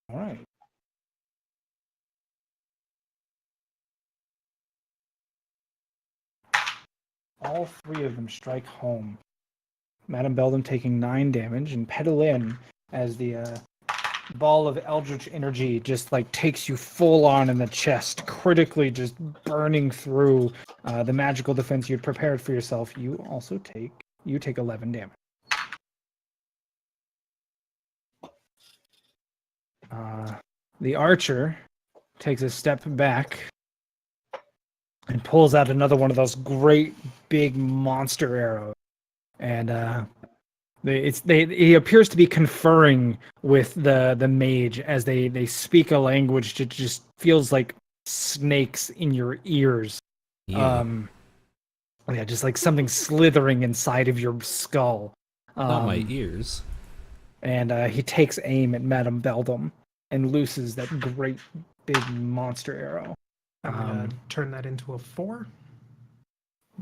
Speaker 4: All right. All 3 of them strike home. Madame Beldam taking 9 damage, and Petalin, as the ball of eldritch energy just like takes you full on in the chest, critically just burning through the magical defense you'd prepared for yourself. You also take 11 damage. The archer takes a step back and pulls out another one of those great big monster arrows. And he appears to be conferring with the mage as they speak a language that just feels like snakes in your ears.
Speaker 3: Yeah.
Speaker 4: Just like something slithering inside of your skull.
Speaker 3: Not my ears.
Speaker 4: and he takes aim at Madame Beldam and looses that great big monster arrow.
Speaker 6: I'm gonna turn that into a 4.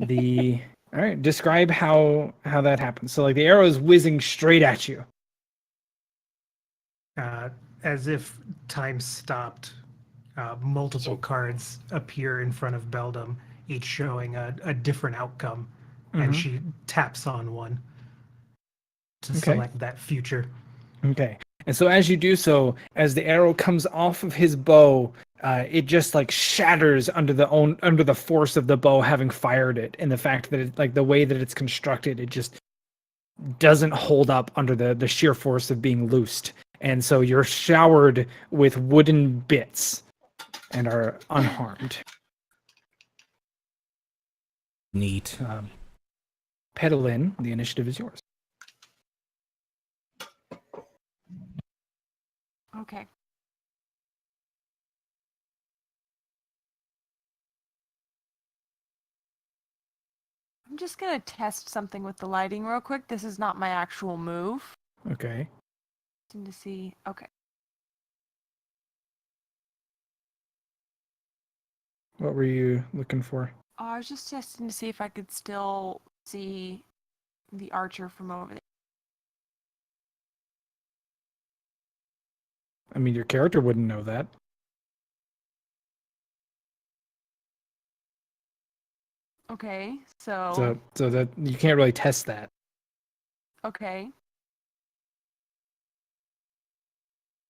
Speaker 4: All right, describe how that happens. So like the arrow is whizzing straight at you.
Speaker 6: As if time stopped, multiple cards appear in front of Beldam, each showing a different outcome, and she taps on one to select that future.
Speaker 4: Okay. And so as you do so, as the arrow comes off of his bow, it just like shatters under the force of the bow having fired it, and the fact that it, like the way that it's constructed, it just doesn't hold up under the sheer force of being loosed. And so you're showered with wooden bits and are unharmed.
Speaker 3: Neat.
Speaker 4: Pedalin, the initiative is yours.
Speaker 1: Okay. I'm just gonna test something with the lighting real quick. This is not my actual move.
Speaker 4: Okay.
Speaker 1: To see. Okay.
Speaker 4: What were you looking for?
Speaker 1: I was just testing to see if I could still see the archer from over there.
Speaker 4: I mean, your character wouldn't know that.
Speaker 1: Okay, so
Speaker 4: that you can't really test that.
Speaker 1: okay.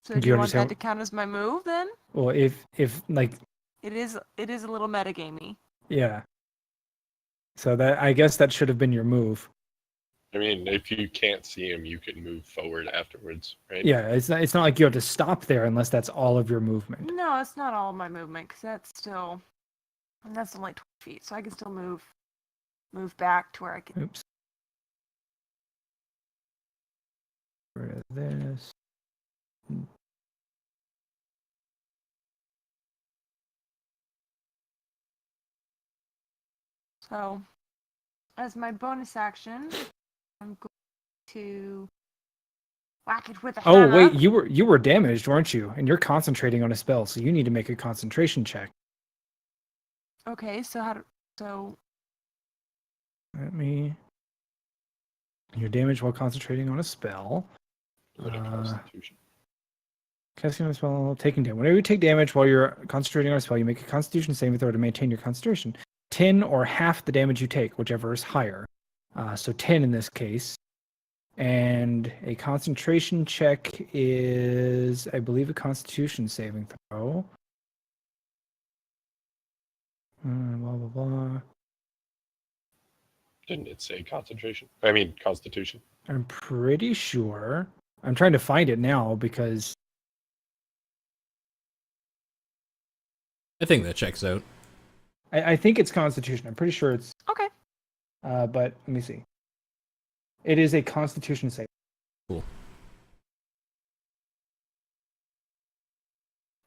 Speaker 1: So
Speaker 4: Do
Speaker 1: do
Speaker 4: you
Speaker 1: you want that
Speaker 4: understand?
Speaker 1: to count as my move then?
Speaker 4: Well, if like
Speaker 1: It is a little metagamey.
Speaker 4: yeah. So that I guess that should have been your move.
Speaker 5: I mean, if you can't see him, you can move forward afterwards, right?
Speaker 4: Yeah, it's not like you have to stop there unless that's all of your movement.
Speaker 1: No, it's not all of my movement because that's only 20 feet, so I can still move back to where I can.
Speaker 4: Oops. Where is this?
Speaker 1: So, as my bonus action, I'm going to whack it with a
Speaker 4: Oh
Speaker 1: hammer.
Speaker 4: wait, you were damaged, weren't you? And you're concentrating on a spell, so you need to make a concentration check.
Speaker 1: Okay, so
Speaker 4: Let me. You're damaged while concentrating on a spell.
Speaker 5: Go to Constitution.
Speaker 4: Casting on a spell, taking damage. Whenever you take damage while you're concentrating on a spell, you make a Constitution saving throw to maintain your concentration. 10 or half the damage you take, whichever is higher. So 10 in this case. And a concentration check is, I believe, a Constitution saving throw. Blah, blah, blah.
Speaker 5: Didn't it say concentration? I mean, Constitution.
Speaker 4: I'm pretty sure. I'm trying to find it now because
Speaker 3: I think that checks out.
Speaker 4: I think it's Constitution. I'm pretty sure it's.
Speaker 1: okay.
Speaker 4: But let me see. It is a Constitution save.
Speaker 3: Cool.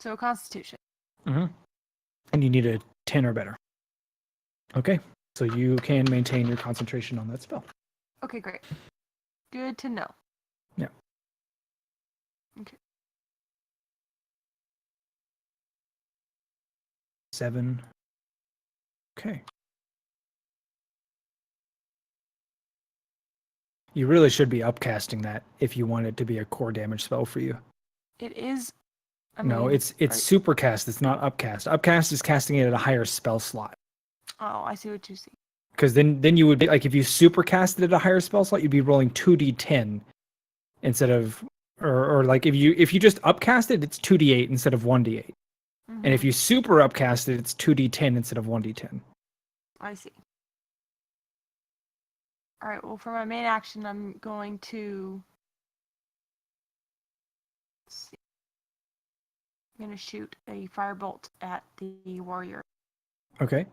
Speaker 1: So Constitution.
Speaker 4: Mm-hmm. And you need a 10 or better. Okay. So you can maintain your concentration on that spell.
Speaker 1: Okay, great. Good to know.
Speaker 4: Yeah.
Speaker 1: Okay.
Speaker 4: 7. Okay. You really should be upcasting that if you want it to be a core damage spell for you.
Speaker 1: It is.
Speaker 4: No, it's supercast. It's not upcast. Upcast is casting it at a higher spell slot.
Speaker 1: Oh, I see what you see.
Speaker 4: Because then you would be like, if you supercast it at a higher spell slot, you'd be rolling 2d10 instead of, or like if you just upcast it, it's 2d8 instead of 1d8.
Speaker 1: Mm-hmm.
Speaker 4: And if you super upcast it, it's 2d10 instead of 1d10.
Speaker 1: I see. All right. Well, for my main action, I'm going to. Let's see. I'm going to shoot a firebolt at the warrior.
Speaker 4: Okay.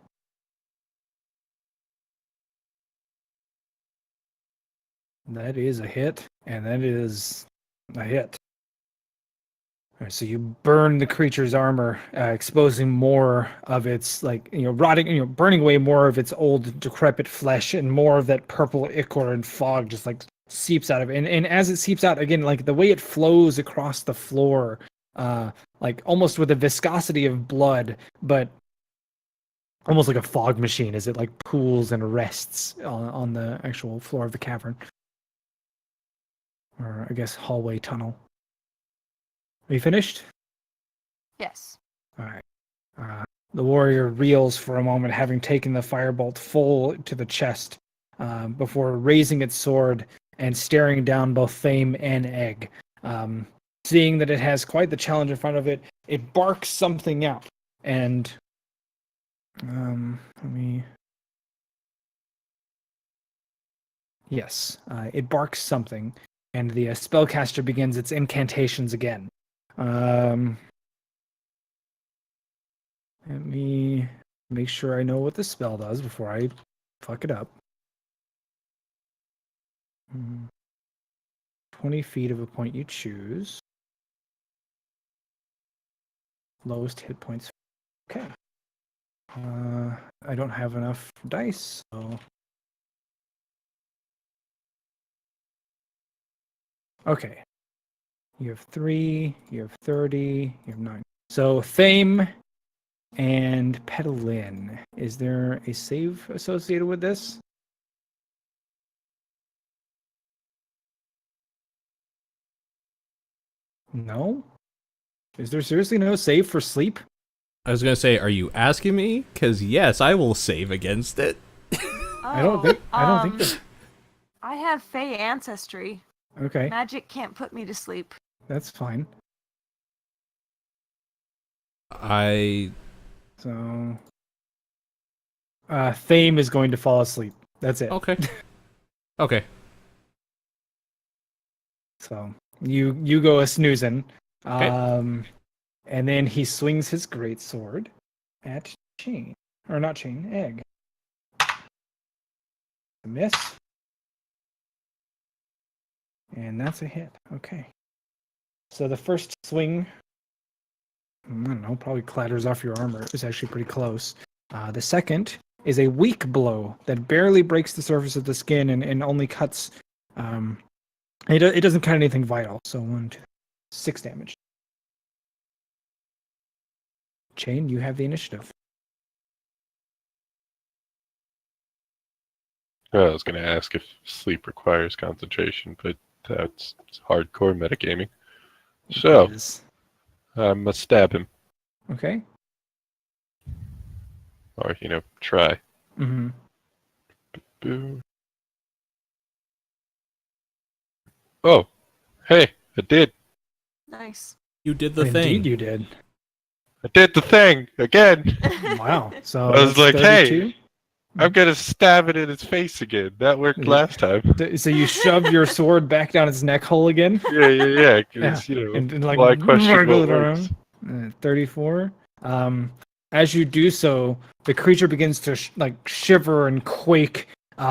Speaker 4: That is a hit, and that is a hit. All right, so you burn the creature's armor, exposing more of its, burning away more of its old, decrepit flesh, and more of that purple ichor and fog just seeps out of it. And as it seeps out, again, like the way it flows across the floor, like almost with the viscosity of blood, but almost like a fog machine as it like pools and rests on the actual floor of the cavern. Or I guess hallway tunnel. Are you finished?
Speaker 1: Yes.
Speaker 4: All right. The warrior reels for a moment, having taken the firebolt full to the chest, before raising its sword and staring down both Thame and Egg. Seeing that it has quite the challenge in front of it, it barks something out. And Yes, it barks something, and the spellcaster begins its incantations again. Let me make sure I know what the spell does before I fuck it up. 20 feet of a point you choose. Lowest hit points. Okay. I don't have enough dice, so... Okay. You have 3, you have 30, you have 9. So, Thame and Petalin. Is there a save associated with this? No? Is there seriously no save for sleep?
Speaker 3: I was gonna say, are you asking me? Because yes, I will save against it.
Speaker 4: I don't think that.
Speaker 1: I have Fey ancestry.
Speaker 4: Okay,
Speaker 1: Magic can't put me to sleep.
Speaker 4: that's fine. So, Thame is going to fall asleep. That's it.
Speaker 3: Okay. Okay.
Speaker 4: So you go a snoozing.
Speaker 3: Okay.
Speaker 4: And then he swings his great sword at Chain. Or not Chain, Egg. A miss. And that's a hit. Okay. So the first swing, I don't know, probably clatters off your armor. It's actually pretty close. The second is a weak blow that barely breaks the surface of the skin and only cuts. It doesn't cut anything vital. So 1, 2, 6 damage. Chain, you have the initiative.
Speaker 5: I was going to ask if sleep requires concentration, but that's hardcore metagaming. So,
Speaker 4: It is.
Speaker 5: I must stab him.
Speaker 4: Okay.
Speaker 5: Or, try.
Speaker 4: Mm-hmm.
Speaker 5: Boo. Oh, hey, I did.
Speaker 1: Nice.
Speaker 3: You did the
Speaker 4: Indeed,
Speaker 3: thing.
Speaker 4: you did.
Speaker 5: I did the thing again.
Speaker 4: Wow. So
Speaker 5: I was
Speaker 4: that's
Speaker 5: like, hey.
Speaker 4: 32.
Speaker 5: I'm going to stab it in its face again. That worked
Speaker 4: Yeah.
Speaker 5: last time.
Speaker 4: So you shove your sword back down its neck hole again.
Speaker 5: Yeah. 'Cause,
Speaker 4: And like
Speaker 5: why question
Speaker 4: wriggle
Speaker 5: what
Speaker 4: it
Speaker 5: works?
Speaker 4: around. 34. As you do so, the creature begins to shiver and quake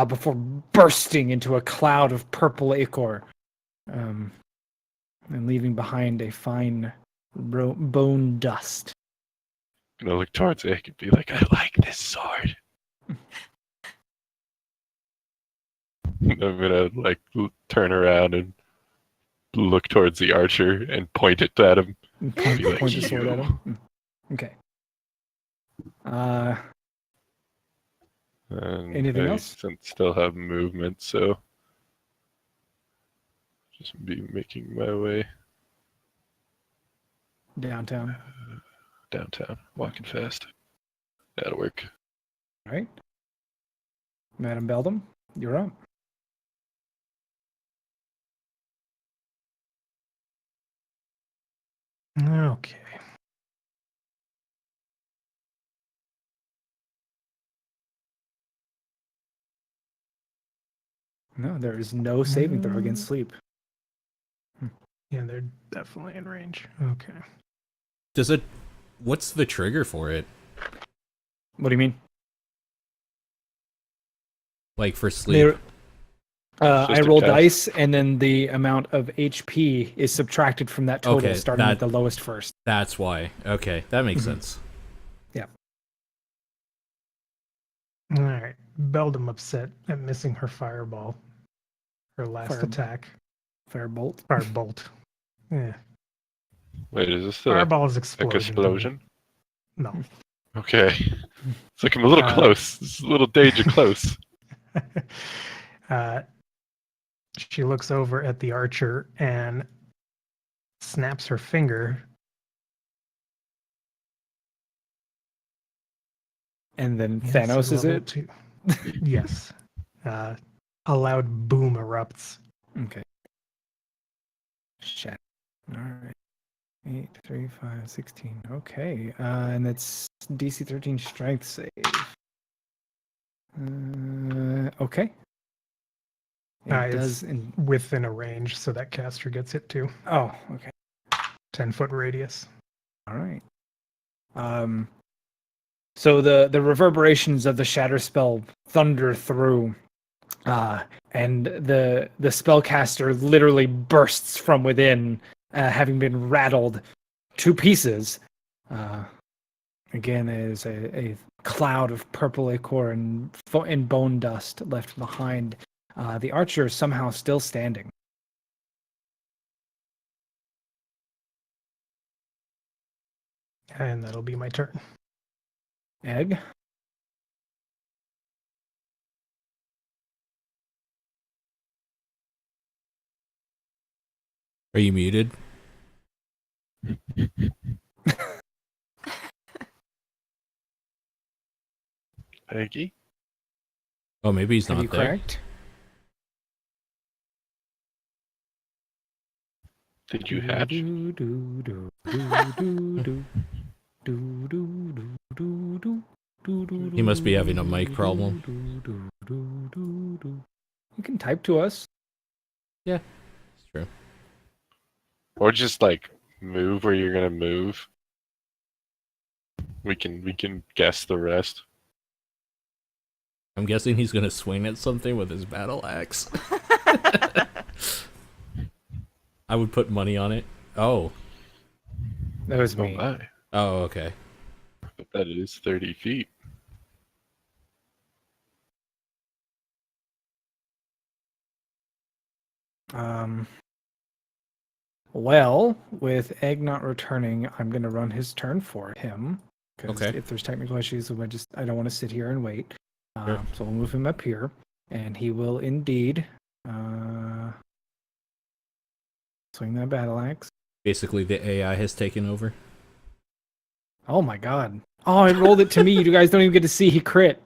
Speaker 4: before bursting into a cloud of purple ichor, and leaving behind a fine bone dust.
Speaker 5: I'm going to look towards it and be like, I like this sword. I'm going to turn around and look towards the archer and point it at him.
Speaker 4: Point,
Speaker 5: Be like,
Speaker 4: point the sword at him. Okay.
Speaker 5: And
Speaker 4: Anything
Speaker 5: I
Speaker 4: else?
Speaker 5: still have movement, so just be making my way
Speaker 4: Downtown.
Speaker 5: downtown, walking fast. That'll work.
Speaker 4: All right. Madam Beldam, you're up.
Speaker 6: Okay.
Speaker 4: No, there is no saving throw against sleep.
Speaker 6: Yeah, they're definitely in range. Okay.
Speaker 3: Does it? What's the trigger for it?
Speaker 4: What do you mean?
Speaker 3: Like for sleep?
Speaker 4: I
Speaker 5: just a
Speaker 4: roll
Speaker 5: test.
Speaker 4: dice, and then the amount of HP is subtracted from that total,
Speaker 3: Okay,
Speaker 4: starting with the lowest first.
Speaker 3: That's why. Okay, that makes sense.
Speaker 6: All right. Beldam upset at missing her fireball. Her last
Speaker 4: Fire-
Speaker 6: attack.
Speaker 4: Firebolt.
Speaker 6: Firebolt. Yeah.
Speaker 5: Wait, is this still
Speaker 6: Fireball is
Speaker 5: like
Speaker 6: explosion.
Speaker 5: explosion?
Speaker 6: No.
Speaker 5: Okay. It's like I'm a little close. It's a little danger close.
Speaker 6: She looks over at the archer and snaps her finger.
Speaker 4: And then
Speaker 6: Yes,
Speaker 4: Thanos is
Speaker 6: level
Speaker 4: it?
Speaker 6: 2. Yes. A loud boom erupts.
Speaker 4: Okay. Shit. All right. 8, 3, 5, 16. Okay. And that's DC 13 strength save. Okay. It
Speaker 6: It's
Speaker 4: does.
Speaker 6: within a range, so that caster gets hit too.
Speaker 4: Oh, okay.
Speaker 6: 10-foot radius.
Speaker 4: All right. So the reverberations of the shatter spell thunder through, and the spellcaster literally bursts from within, having been rattled to pieces. Again, there's a cloud of purple ichor and bone dust left behind. The archer is somehow still standing.
Speaker 6: And that'll be my turn.
Speaker 4: Egg.
Speaker 3: Are you muted?
Speaker 5: Peggy?
Speaker 3: Oh, maybe he's
Speaker 4: Have you
Speaker 3: not there.
Speaker 4: cracked?
Speaker 5: Did you hatch?
Speaker 3: He must be having a mic problem.
Speaker 4: You can type to us.
Speaker 3: It's true.
Speaker 5: Or just like move where you're gonna move. We can guess the rest.
Speaker 3: I'm guessing he's gonna swing at something with his battle axe. I would put money on it. Oh.
Speaker 4: That was
Speaker 5: Oh
Speaker 4: me.
Speaker 5: my.
Speaker 3: Oh, okay.
Speaker 5: But that is 30 feet.
Speaker 4: Well, with Egg not returning, I'm going to run his turn for him. Because
Speaker 3: Okay.
Speaker 4: if there's technical issues, I don't want to sit here and wait.
Speaker 3: Sure.
Speaker 4: So we'll move him up here, and he will indeed swing that battle axe.
Speaker 3: Basically, the AI has taken over.
Speaker 4: Oh my god! Oh, it rolled it to me. You guys don't even get to see he crit.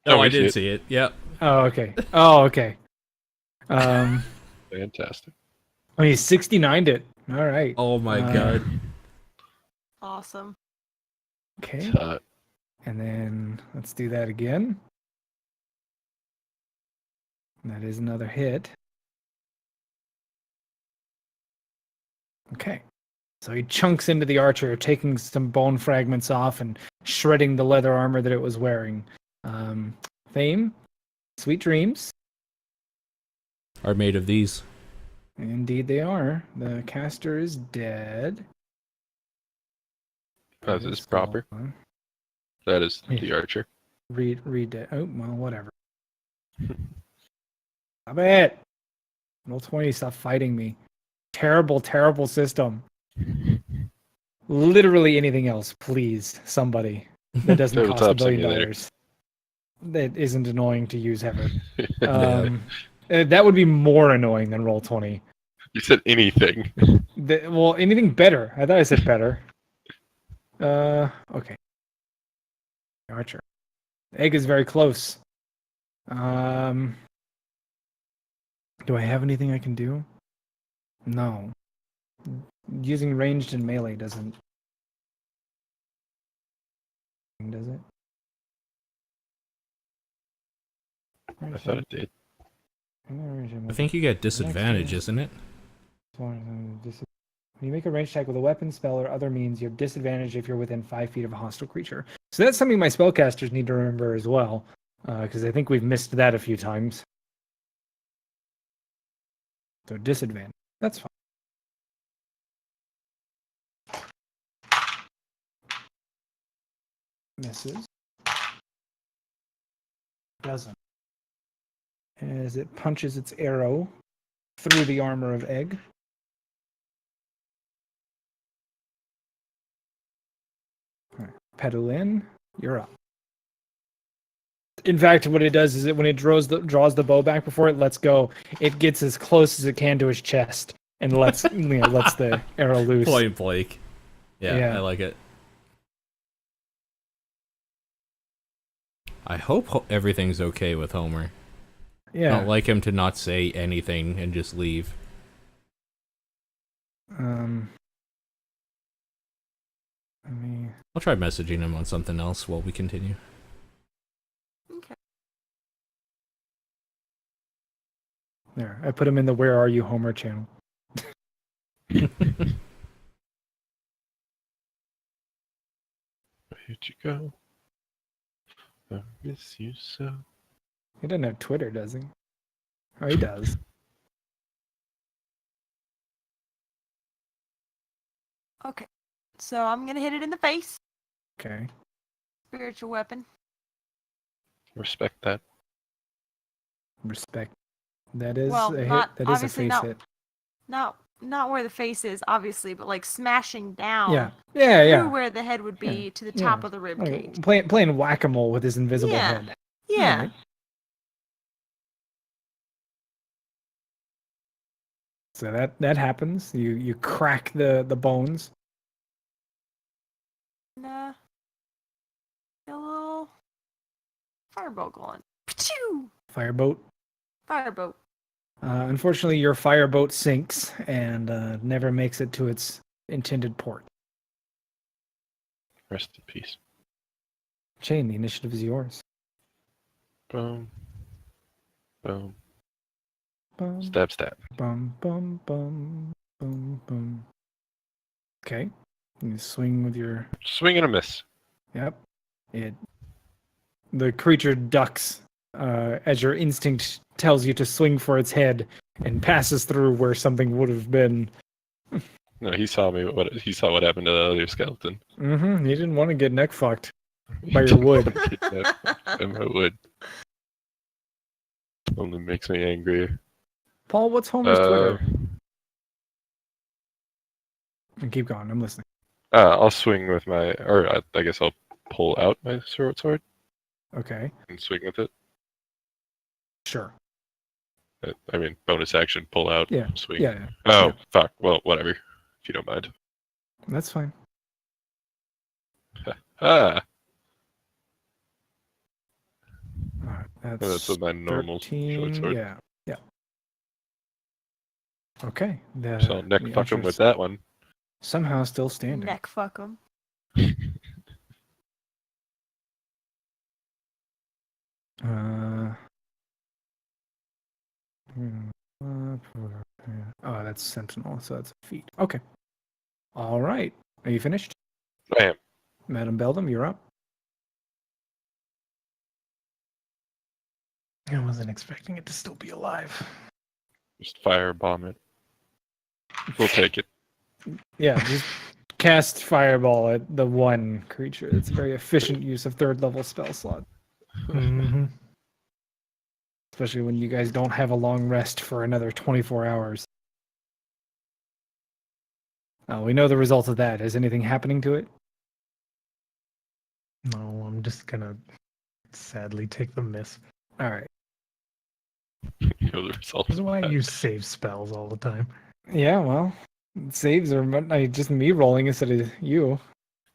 Speaker 5: Oh,
Speaker 3: Oh, I
Speaker 5: we
Speaker 3: did
Speaker 5: see
Speaker 3: see it. Yep.
Speaker 4: Oh, okay. Oh, okay.
Speaker 5: Fantastic.
Speaker 4: I mean, 69'd it. All right.
Speaker 3: Oh my
Speaker 4: Uh,
Speaker 3: god.
Speaker 1: Awesome.
Speaker 4: Okay. And then let's do that again. That is another hit. Okay. So he chunks into the archer, taking some bone fragments off and shredding the leather armor that it was wearing. Fame, sweet dreams.
Speaker 3: Are made of these.
Speaker 4: Indeed they are. The caster is dead.
Speaker 5: Is this proper? That is the archer.
Speaker 4: Read it. Oh, well, whatever. Stop it! Roll 20, stop fighting me. Terrible, terrible system. Literally anything else, please. Somebody. That doesn't cost
Speaker 5: Tabletop
Speaker 4: $1 billion.
Speaker 5: simulator.
Speaker 4: That isn't annoying to use ever. That would be more annoying than roll 20.
Speaker 5: You said anything.
Speaker 4: Well, anything better. I thought I said better. Okay. Archer. Egg is very close. Do I have anything I can do? No. Using ranged and melee doesn't. Does it?
Speaker 5: I thought it did.
Speaker 3: I think you get disadvantage, isn't it?
Speaker 4: When you make a range check with a weapon, spell, or other means, you have disadvantage if you're within 5 feet of a hostile creature. So that's something my spellcasters need to remember as well, because I think we've missed that a few times. So disadvantage. That's fine. Misses. Doesn't. As it punches its arrow through the armor of Egg. All right. Pedalin, you're up. In fact, what it does is that when it draws the bow back before it lets go, it gets as close as it can to his chest and lets lets the arrow loose.
Speaker 3: Point blank. Yeah,
Speaker 4: Yeah.
Speaker 3: I like it. I hope everything's okay with Homer.
Speaker 4: Yeah.
Speaker 3: I don't like him to not say anything and just leave. I'll try messaging him on something else while we continue.
Speaker 1: Okay.
Speaker 4: There, I put him in the "Where Are You, Homer" channel.
Speaker 5: Where'd you go? I miss you so.
Speaker 4: He doesn't have Twitter, does he? Oh, he does.
Speaker 1: Okay. So I'm gonna hit it in the face.
Speaker 4: Okay.
Speaker 1: Spiritual weapon.
Speaker 5: Respect that.
Speaker 4: Respect. That is
Speaker 1: Well,
Speaker 4: a
Speaker 1: not-
Speaker 4: hit. That is a
Speaker 1: obviously
Speaker 4: face
Speaker 1: not-
Speaker 4: hit.
Speaker 1: Not where the face is, obviously, but like smashing down
Speaker 4: Yeah. Yeah.
Speaker 1: through
Speaker 4: Yeah.
Speaker 1: where the head would be
Speaker 4: Yeah,
Speaker 1: to the
Speaker 4: yeah.
Speaker 1: top of the rib
Speaker 4: Like,
Speaker 1: cage.
Speaker 4: playing whack-a-mole with his invisible
Speaker 1: Yeah.
Speaker 4: head.
Speaker 1: Yeah.
Speaker 4: Alright. So that happens. You crack the bones.
Speaker 1: And, a little firebolt going. Pachoo!
Speaker 4: Firebolt.
Speaker 1: Firebolt.
Speaker 4: Unfortunately, your fireboat sinks and never makes it to its intended port.
Speaker 5: Rest in peace.
Speaker 4: Shane, the initiative is yours.
Speaker 5: Boom. Boom.
Speaker 4: Bum,
Speaker 5: Stab, stab.
Speaker 4: bum, bum, bum, bum, bum. Okay. You swing with your.
Speaker 5: Swing and a miss.
Speaker 4: Yep. The creature ducks as your instinct tells you to swing for its head and passes through where something would have been.
Speaker 5: No, he saw what happened to the other skeleton.
Speaker 4: Mm-hmm. You didn't want to get neck fucked by your wood.
Speaker 5: And my wood. Only makes me angrier.
Speaker 4: Paul, what's Homer's Twitter?
Speaker 5: Uh,
Speaker 4: And keep going. I'm listening.
Speaker 5: I'll swing with I guess I'll pull out my sword
Speaker 4: Okay.
Speaker 5: and swing with it.
Speaker 4: Sure.
Speaker 5: I mean, bonus action, pull out,
Speaker 4: Yeah.
Speaker 5: swing.
Speaker 4: Yeah.
Speaker 5: Oh,
Speaker 4: yeah.
Speaker 5: fuck. Well, whatever. If you don't mind.
Speaker 4: That's fine.
Speaker 5: Ah,
Speaker 4: All right.
Speaker 5: that's with my normal
Speaker 4: 13.
Speaker 5: short sword.
Speaker 4: Yeah. Yeah. Okay.
Speaker 5: So I'll neck
Speaker 4: the
Speaker 5: fuck him
Speaker 4: usher's
Speaker 5: with that one.
Speaker 4: Somehow still standing.
Speaker 1: Neck fuck them.
Speaker 4: Oh, that's Sentinel, so that's a feat. Okay. All right. Are you finished?
Speaker 5: I am.
Speaker 4: Madam Beldam, you're up.
Speaker 6: I wasn't expecting it to still be alive.
Speaker 5: Just firebomb it. We'll take it.
Speaker 4: Yeah, just cast Fireball at the one creature. It's a very efficient use of third level spell slot,
Speaker 6: Mm-hmm.
Speaker 4: especially when you guys don't have a long rest for another 24 hours. We know the result of that. Is anything happening to it?
Speaker 6: No, I'm just gonna sadly take the miss.
Speaker 4: All right.
Speaker 5: You know the result.
Speaker 6: This is why I use save spells all the time.
Speaker 4: Yeah, well, saves are just me rolling instead of you.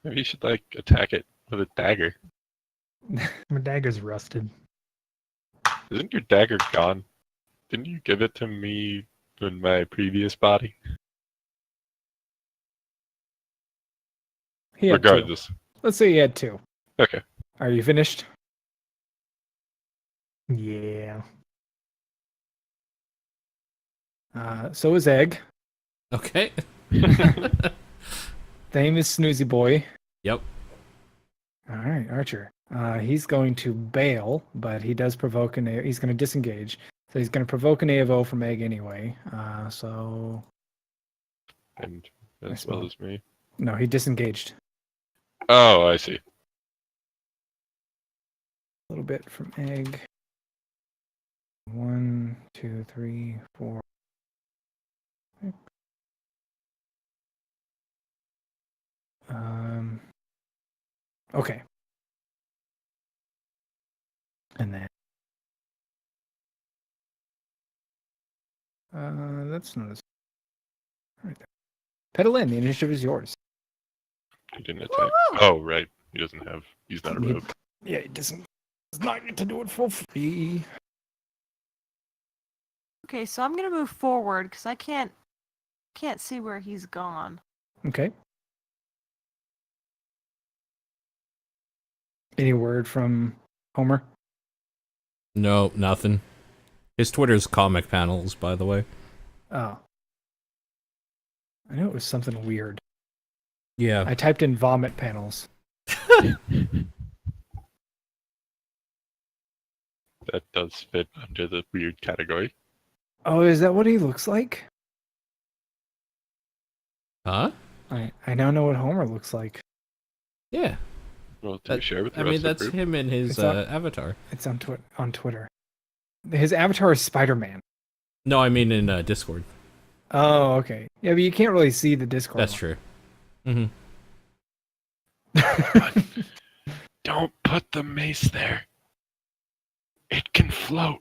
Speaker 5: Maybe you should attack it with a dagger.
Speaker 6: My dagger's rusted.
Speaker 5: Isn't your dagger gone? Didn't you give it to me in my previous body?
Speaker 4: He had two.
Speaker 5: Regardless.
Speaker 4: Let's say he had two.
Speaker 5: Okay.
Speaker 4: Are you finished?
Speaker 6: Yeah.
Speaker 4: So is Egg.
Speaker 3: Okay.
Speaker 4: The name is Snoozy Boy.
Speaker 3: Yep.
Speaker 4: All right, Archer. He's going to bail, but he does provoke he's going to disengage. So he's going to provoke an AFO from Egg anyway. So
Speaker 5: And
Speaker 4: I
Speaker 5: as well
Speaker 4: smell.
Speaker 5: as me.
Speaker 4: no, he disengaged
Speaker 5: Oh, I see.
Speaker 4: a little bit from Egg. 1, 2, 3, 4, Okay. And then that's not as right there. Petalin, the initiative is yours.
Speaker 5: He didn't attack.
Speaker 1: Woo-woo!
Speaker 5: Oh, right. He's not a
Speaker 4: He-
Speaker 5: rogue.
Speaker 4: Yeah, he does not get to do it for free.
Speaker 1: Okay, so I'm gonna move forward because I can't see where he's gone.
Speaker 4: Okay. Any word from Homer?
Speaker 3: No, nothing. His Twitter's comic panels, by the way.
Speaker 4: Oh. I knew it was something weird.
Speaker 3: Yeah.
Speaker 4: I typed in vomit panels.
Speaker 5: That does fit under the weird category.
Speaker 4: Oh, is that what he looks like?
Speaker 3: Huh?
Speaker 4: I now know what Homer looks like.
Speaker 3: Yeah.
Speaker 5: Well, do we share with the
Speaker 3: I
Speaker 5: rest
Speaker 3: mean,
Speaker 5: of the
Speaker 3: that's
Speaker 5: group?
Speaker 3: him and his
Speaker 4: It's up.
Speaker 3: avatar.
Speaker 4: It's on Twitter. His avatar is Spider-Man.
Speaker 3: No, I mean in Discord.
Speaker 4: Oh, okay. Yeah, but you can't really see the Discord.
Speaker 3: That's true. Mm-hmm.
Speaker 5: Don't put the mace there. It can float.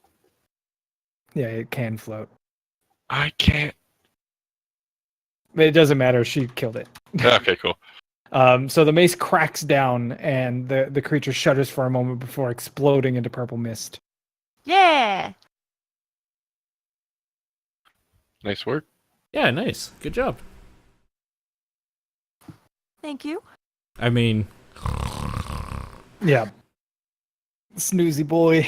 Speaker 4: Yeah, it can float.
Speaker 5: I can't.
Speaker 4: But it doesn't matter. She killed it.
Speaker 5: Okay, cool.
Speaker 4: So the mace cracks down, and the creature shudders for a moment before exploding into purple mist.
Speaker 1: Yeah.
Speaker 5: Nice work.
Speaker 3: Yeah, nice. Good job.
Speaker 1: Thank you.
Speaker 3: I mean,
Speaker 4: Yeah. Snoozy boy.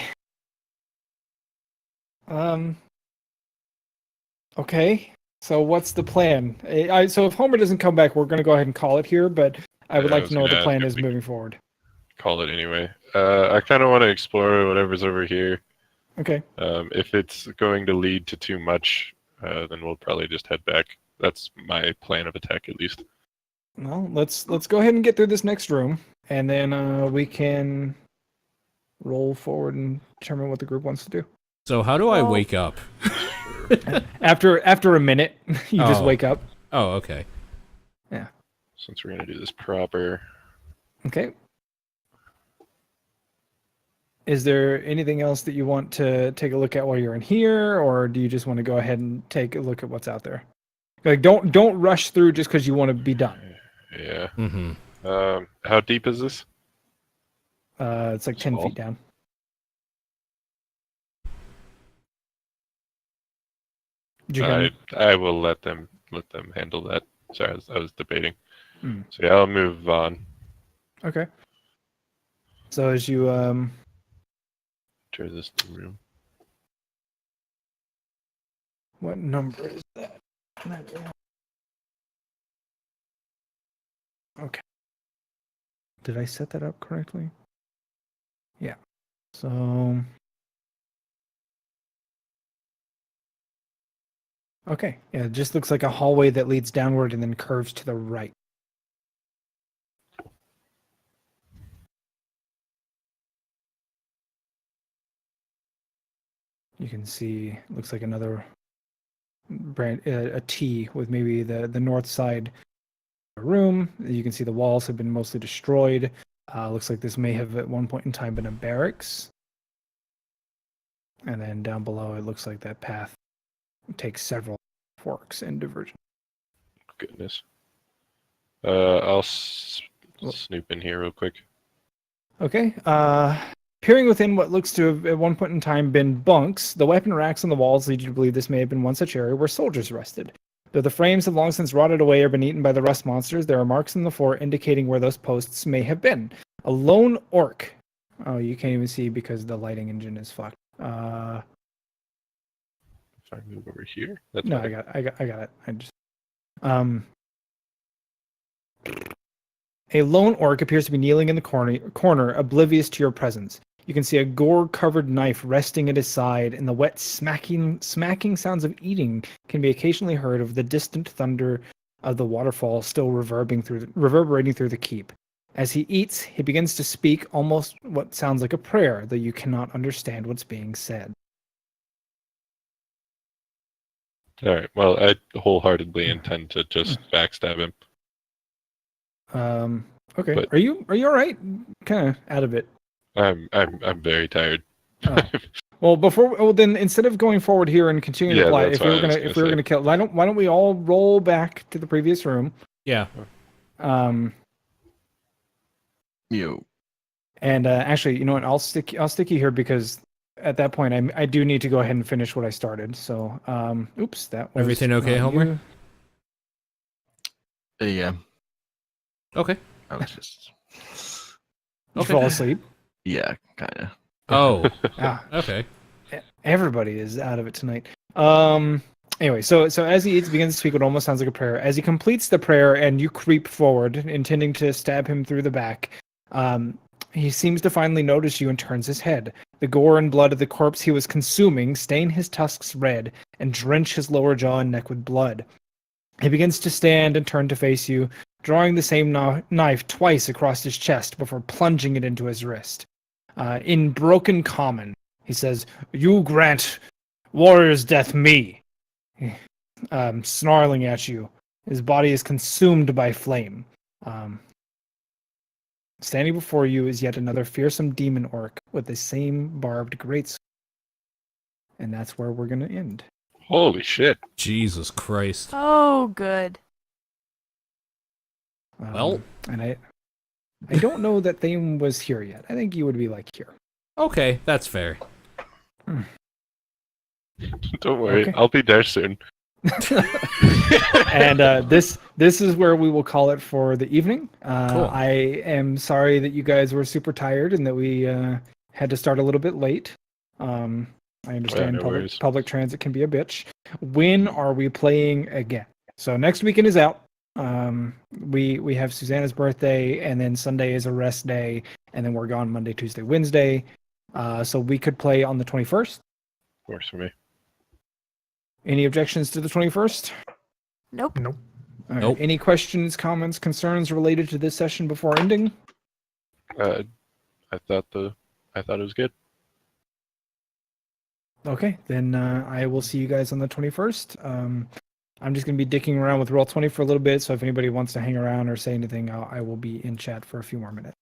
Speaker 4: Okay. So what's the plan? So if Homer doesn't come back, we're going to go ahead and call it here, but I would
Speaker 5: Yeah, I
Speaker 4: like
Speaker 5: was
Speaker 4: to know what
Speaker 5: gonna
Speaker 4: the
Speaker 5: ask
Speaker 4: plan
Speaker 5: if
Speaker 4: is
Speaker 5: we
Speaker 4: moving forward.
Speaker 5: Call it anyway. I kind of want to explore whatever's over here.
Speaker 4: Okay.
Speaker 5: If it's going to lead to too much, then we'll probably just head back. That's my plan of attack, at least.
Speaker 4: Well, let's go ahead and get through this next room, and then we can roll forward and determine what the group wants to do.
Speaker 3: so how do I
Speaker 1: Well-
Speaker 3: wake up?
Speaker 4: After a minute, you just
Speaker 3: Oh.
Speaker 4: wake up.
Speaker 3: Oh, okay.
Speaker 5: Since we're gonna do this proper.
Speaker 4: Okay. Is there anything else that you want to take a look at while you're in here, or do you just want to go ahead and take a look at what's out there? Like, don't rush through just because you want to be done.
Speaker 5: Yeah.
Speaker 3: Mm-hmm.
Speaker 5: How deep is this?
Speaker 4: It's like 10
Speaker 5: Small.
Speaker 4: feet down. Did you hear me?
Speaker 5: I will let them handle that. Sorry, I was debating.
Speaker 4: Hmm.
Speaker 5: So yeah, I'll move on.
Speaker 4: Okay. So as you
Speaker 5: Enter this new room.
Speaker 4: what number is that? Okay. Did I set that up correctly? Yeah. So okay. Yeah, it just looks like a hallway that leads downward and then curves to the right. You can see, looks like another a T with maybe the north side room. You can see the walls have been mostly destroyed. Looks like this may have at one point in time been a barracks. And then down below, it looks like that path takes several forks and divergence.
Speaker 5: Goodness. I'll snoop in here real quick.
Speaker 4: Okay. Peering within what looks to have at one point in time been bunks, the weapon racks on the walls lead you to believe this may have been one such area where soldiers rested. Though the frames have long since rotted away or been eaten by the rust monsters, there are marks on the floor indicating where those posts may have been. A lone orc. Oh, you can't even see because the lighting engine is fucked.
Speaker 5: If I move over here, that's
Speaker 4: No,
Speaker 5: better.
Speaker 4: I got it. I just a lone orc appears to be kneeling in the corner, oblivious to your presence. You can see a gore-covered knife resting at his side, and the wet smacking sounds of eating can be occasionally heard of the distant thunder of the waterfall still reverberating through the keep. As he eats, he begins to speak almost what sounds like a prayer, though you cannot understand what's being said.
Speaker 5: All right. Well, I wholeheartedly intend to just backstab him.
Speaker 4: Okay.
Speaker 5: But-
Speaker 4: Are you all right? Kind of out of it.
Speaker 5: I'm very tired.
Speaker 4: Oh. Well, then instead of going forward here and continuing
Speaker 5: Yeah,
Speaker 4: to play,
Speaker 5: that's what I was
Speaker 4: if we
Speaker 5: gonna
Speaker 4: were gonna kill, why don't we all roll back to the previous room?
Speaker 3: Yeah.
Speaker 2: You.
Speaker 4: And actually, you know what? I'll stick you here because at that point I do need to go ahead and finish what I started. So, oops, that was
Speaker 3: Everything okay,
Speaker 4: not
Speaker 3: Homer?
Speaker 4: you.
Speaker 2: Yeah.
Speaker 3: Okay.
Speaker 2: I was just.
Speaker 4: You
Speaker 3: Okay.
Speaker 4: fall asleep.
Speaker 2: Yeah, kind of.
Speaker 3: Oh.
Speaker 4: Ah,
Speaker 3: Okay.
Speaker 4: everybody is out of it tonight. Anyway, so as he begins to speak, what almost sounds like a prayer. As he completes the prayer and you creep forward, intending to stab him through the back, he seems to finally notice you and turns his head. The gore and blood of the corpse he was consuming stain his tusks red and drench his lower jaw and neck with blood. He begins to stand and turn to face you, drawing the same knife twice across his chest before plunging it into his wrist. In broken common, he says, "You grant warrior's death me," snarling at you. His body is consumed by flame. Standing before you is yet another fearsome demon orc with the same barbed greatsword. And that's where we're going to end.
Speaker 5: Holy shit!
Speaker 3: Jesus Christ.
Speaker 1: Oh, good.
Speaker 3: Well.
Speaker 4: And I don't know that Thame was here yet. I think you would be like here.
Speaker 3: Okay, that's fair.
Speaker 5: Don't worry,
Speaker 4: Okay.
Speaker 5: I'll be there soon.
Speaker 4: And this is where we will call it for the evening.
Speaker 3: Cool.
Speaker 4: I am sorry that you guys were super tired and that we had to start a little bit late. I understand
Speaker 5: no worries.
Speaker 4: public transit can be a bitch. When are we playing again? So next weekend is out. We have Susanna's birthday, and then Sunday is a rest day, and then we're gone Monday, Tuesday, Wednesday. So we could play on the 21st.
Speaker 5: Works for me.
Speaker 4: Any objections to the 21st?
Speaker 1: Nope.
Speaker 6: Nope.
Speaker 4: All right.
Speaker 3: Nope.
Speaker 4: Any questions, comments, concerns related to this session before ending?
Speaker 5: I thought it was good.
Speaker 4: Okay, then I will see you guys on the 21st. I'm just going to be dicking around with Roll20 for a little bit, so if anybody wants to hang around or say anything, I will be in chat for a few more minutes.